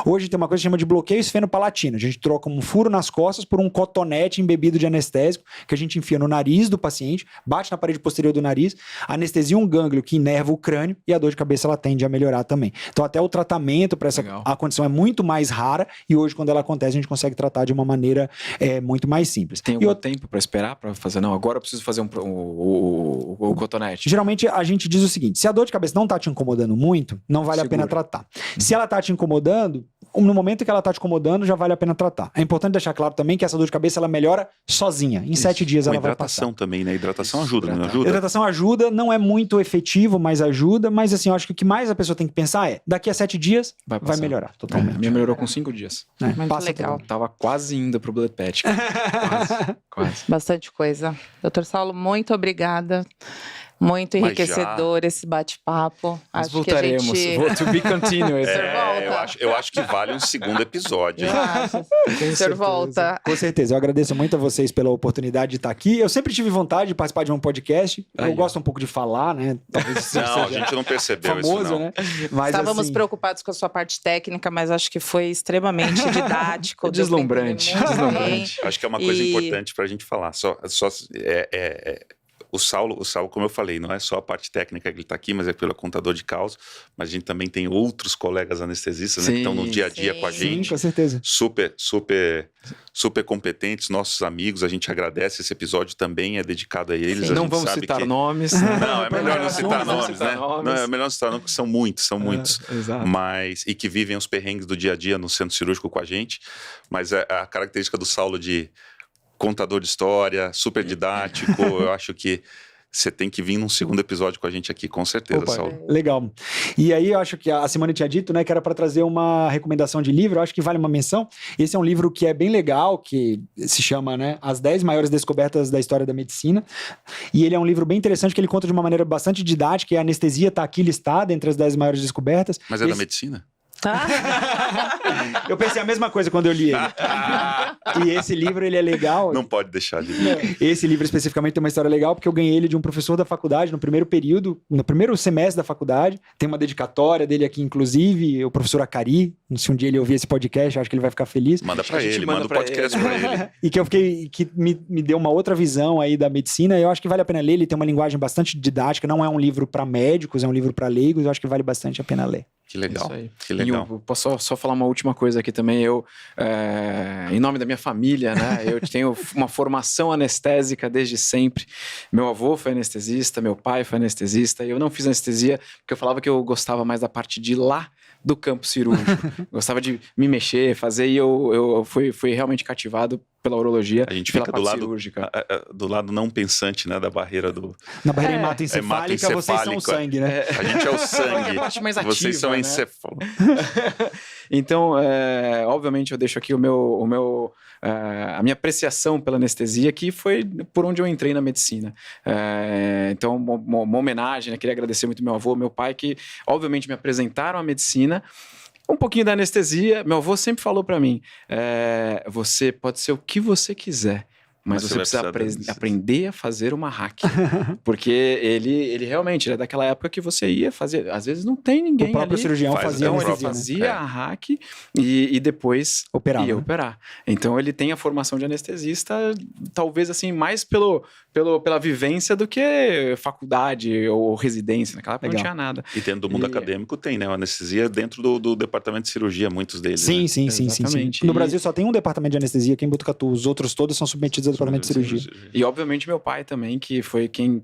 Hoje tem uma coisa que chama de bloqueio esfenopalatino. A gente troca um furo nas costas por um cotonete embebido de anestésico que a gente enfia no nariz do paciente, bate na parede posterior do nariz, anestesia um gânglio que inerva o crânio e a dor de cabeça ela tende a melhorar também. Então até o tratamento para essa Legal. a condição é muito mais rara e hoje quando ela acontece a gente consegue tratar de uma maneira muito mais simples. Tem E algum tempo pra esperar pra fazer? Não, agora eu preciso fazer o cotonete. Geralmente a gente diz o seguinte: se a dor de cabeça não tá te incomodando muito, não vale a Segura. pena tratar. Se ela tá te incomodando, no momento que ela tá te incomodando, já vale a pena tratar. É importante deixar claro também que essa dor de cabeça ela melhora sozinha. Em 7 dias Com ela vai passar. hidratação também, né? Hidratação ajuda, não ajuda? Hidratação ajuda, não é muito efetivo, mas ajuda. Mas assim, eu acho que o que mais a pessoa tem que pensar é: daqui a 7 dias vai passar. melhorar A totalmente. minha melhorou com 5 dias. Né? Muito Passa legal. tudo. Tava quase indo pro blood patch. Quase. Quase. Bastante coisa. Doutor Saulo, muito obrigada. Muito Mas enriquecedor esse bate-papo. Nós Acho que a voltaremos. gente... To be continued. volta. Eu acho que vale um segundo episódio. hein? O senhor volta. Com certeza, eu agradeço muito a vocês pela oportunidade de estar aqui. Eu sempre tive vontade de participar de um podcast. Aí, Eu ó. gosto um pouco de falar, né? Talvez isso Não, a seja gente não percebeu famoso, isso, não. né? Mas, Estávamos assim, preocupados com a sua parte técnica, mas acho que foi extremamente didático. deu pra Deslumbrante. entender muito bem. Deslumbrante. Acho que é uma coisa E- importante pra gente falar. O Saulo, como eu falei, não é só a parte técnica que ele está aqui, mas é pelo contador de causa, mas a gente também tem outros colegas anestesistas, né, que estão no dia a dia com a Sim. gente. Sim, com certeza. Super competentes, nossos amigos, a gente agradece, esse episódio também é dedicado a eles. Sim. A Não gente vamos sabe citar que... nomes. Não, é melhor não citar Não nomes, né? Não, é melhor não citar nomes, porque são muitos. Exato. Mas, e que vivem os perrengues do dia a dia no centro cirúrgico com a gente, mas a característica do Saulo de contador de história, super didático, eu acho que você tem que vir num segundo episódio com a gente aqui, com certeza, Opa, Saulo. legal. E aí eu acho que a Simone tinha dito, né, que era para trazer uma recomendação de livro, eu acho que vale uma menção. Esse é um livro que é bem legal, que se chama, né, As 10 Maiores Descobertas da História da Medicina. E ele é um livro bem interessante, que ele conta de uma maneira bastante didática, e a anestesia está aqui listada entre as 10 maiores descobertas. Mas é da medicina? Eu pensei a mesma coisa quando eu li ele. E esse livro, ele é legal. Não pode deixar de ler. Esse livro especificamente tem uma história legal, porque eu ganhei ele de um professor da faculdade no primeiro período, no primeiro semestre da faculdade. Tem uma dedicatória dele aqui, inclusive, o professor Acari. Se um dia ele ouvir esse podcast, acho que ele vai ficar feliz. Manda pra A gente ele, manda manda o pra podcast ele. pra ele. E que me deu uma outra visão aí da medicina. Eu acho que vale a pena ler. Ele tem uma linguagem bastante didática. Não é um livro para médicos, é um livro para leigos. Eu acho que vale bastante a pena ler. Que legal, Isso aí. que legal. E eu posso só falar uma última coisa aqui também. Eu, em nome da minha família, né? Eu tenho uma formação anestésica desde sempre. Meu avô foi anestesista, meu pai foi anestesista. E eu não fiz anestesia porque eu falava que eu gostava mais da parte de lá do campo cirúrgico. Gostava de me mexer, fazer, e eu fui realmente cativado pela urologia, A gente pela fica do parte lado, cirúrgica. do lado não pensante, né, da barreira do... Na barreira hematoencefálica, vocês são o hematoencefálica. sangue, né? A gente é o sangue. A parte mais Vocês são ativa, né? encefalo. Então, obviamente, eu deixo aqui a minha apreciação pela anestesia, que foi por onde eu entrei na medicina. Então, uma homenagem, né? Queria agradecer muito meu avô, meu pai, que obviamente me apresentaram a medicina. Um pouquinho da anestesia. Meu avô sempre falou para mim, você pode ser o que você quiser, mas você vai precisa aprender a fazer uma hack. Porque ele realmente era daquela época que você ia fazer, às vezes não tem ninguém O próprio ali. cirurgião fazia Então, ele anestesia, né? fazia a hack e depois Operava, ia né? operar. Então ele tem a formação de anestesista, talvez assim, mais pela vivência do que faculdade ou residência. Naquela época Legal. não tinha nada. E dentro do mundo acadêmico tem, né? A anestesia dentro do departamento de cirurgia, muitos deles. Sim, né? sim. Exatamente. No E- Brasil só tem um departamento de anestesia aqui em Botucatu. Os outros todos são submetidos ao departamento de cirurgia. E, obviamente, meu pai também, que foi quem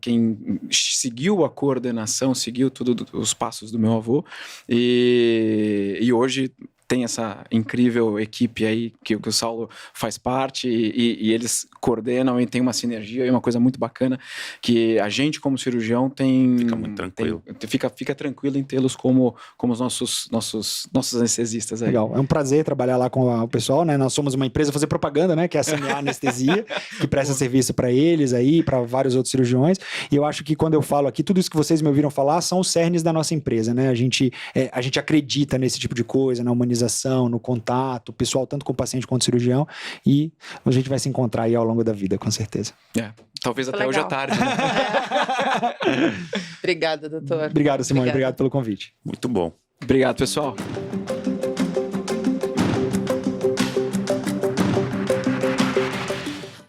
seguiu a coordenação, seguiu os passos do meu avô. E hoje tem essa incrível equipe aí que o Saulo faz parte e eles coordenam e tem uma sinergia e uma coisa muito bacana que a gente, como cirurgião, tem... Fica muito tranquilo. Fica tranquilo em tê-los como os nossos anestesistas aí. Legal, é um prazer trabalhar lá com o pessoal, né? Nós somos uma empresa, fazer propaganda, né? Que é a CMA Anestesia, que presta serviço para eles aí, para vários outros cirurgiões. E eu acho que quando eu falo aqui, tudo isso que vocês me ouviram falar são os cernes da nossa empresa, né? A gente acredita nesse tipo de coisa, na humanização, no contato, pessoal tanto com o paciente quanto o cirurgião, e a gente vai se encontrar aí ao longo da vida, com certeza. Talvez Muito até hoje à legal. tarde. Né? Obrigada, doutor. Obrigado, Simone, Obrigada. obrigado pelo convite. Muito bom. Obrigado, pessoal.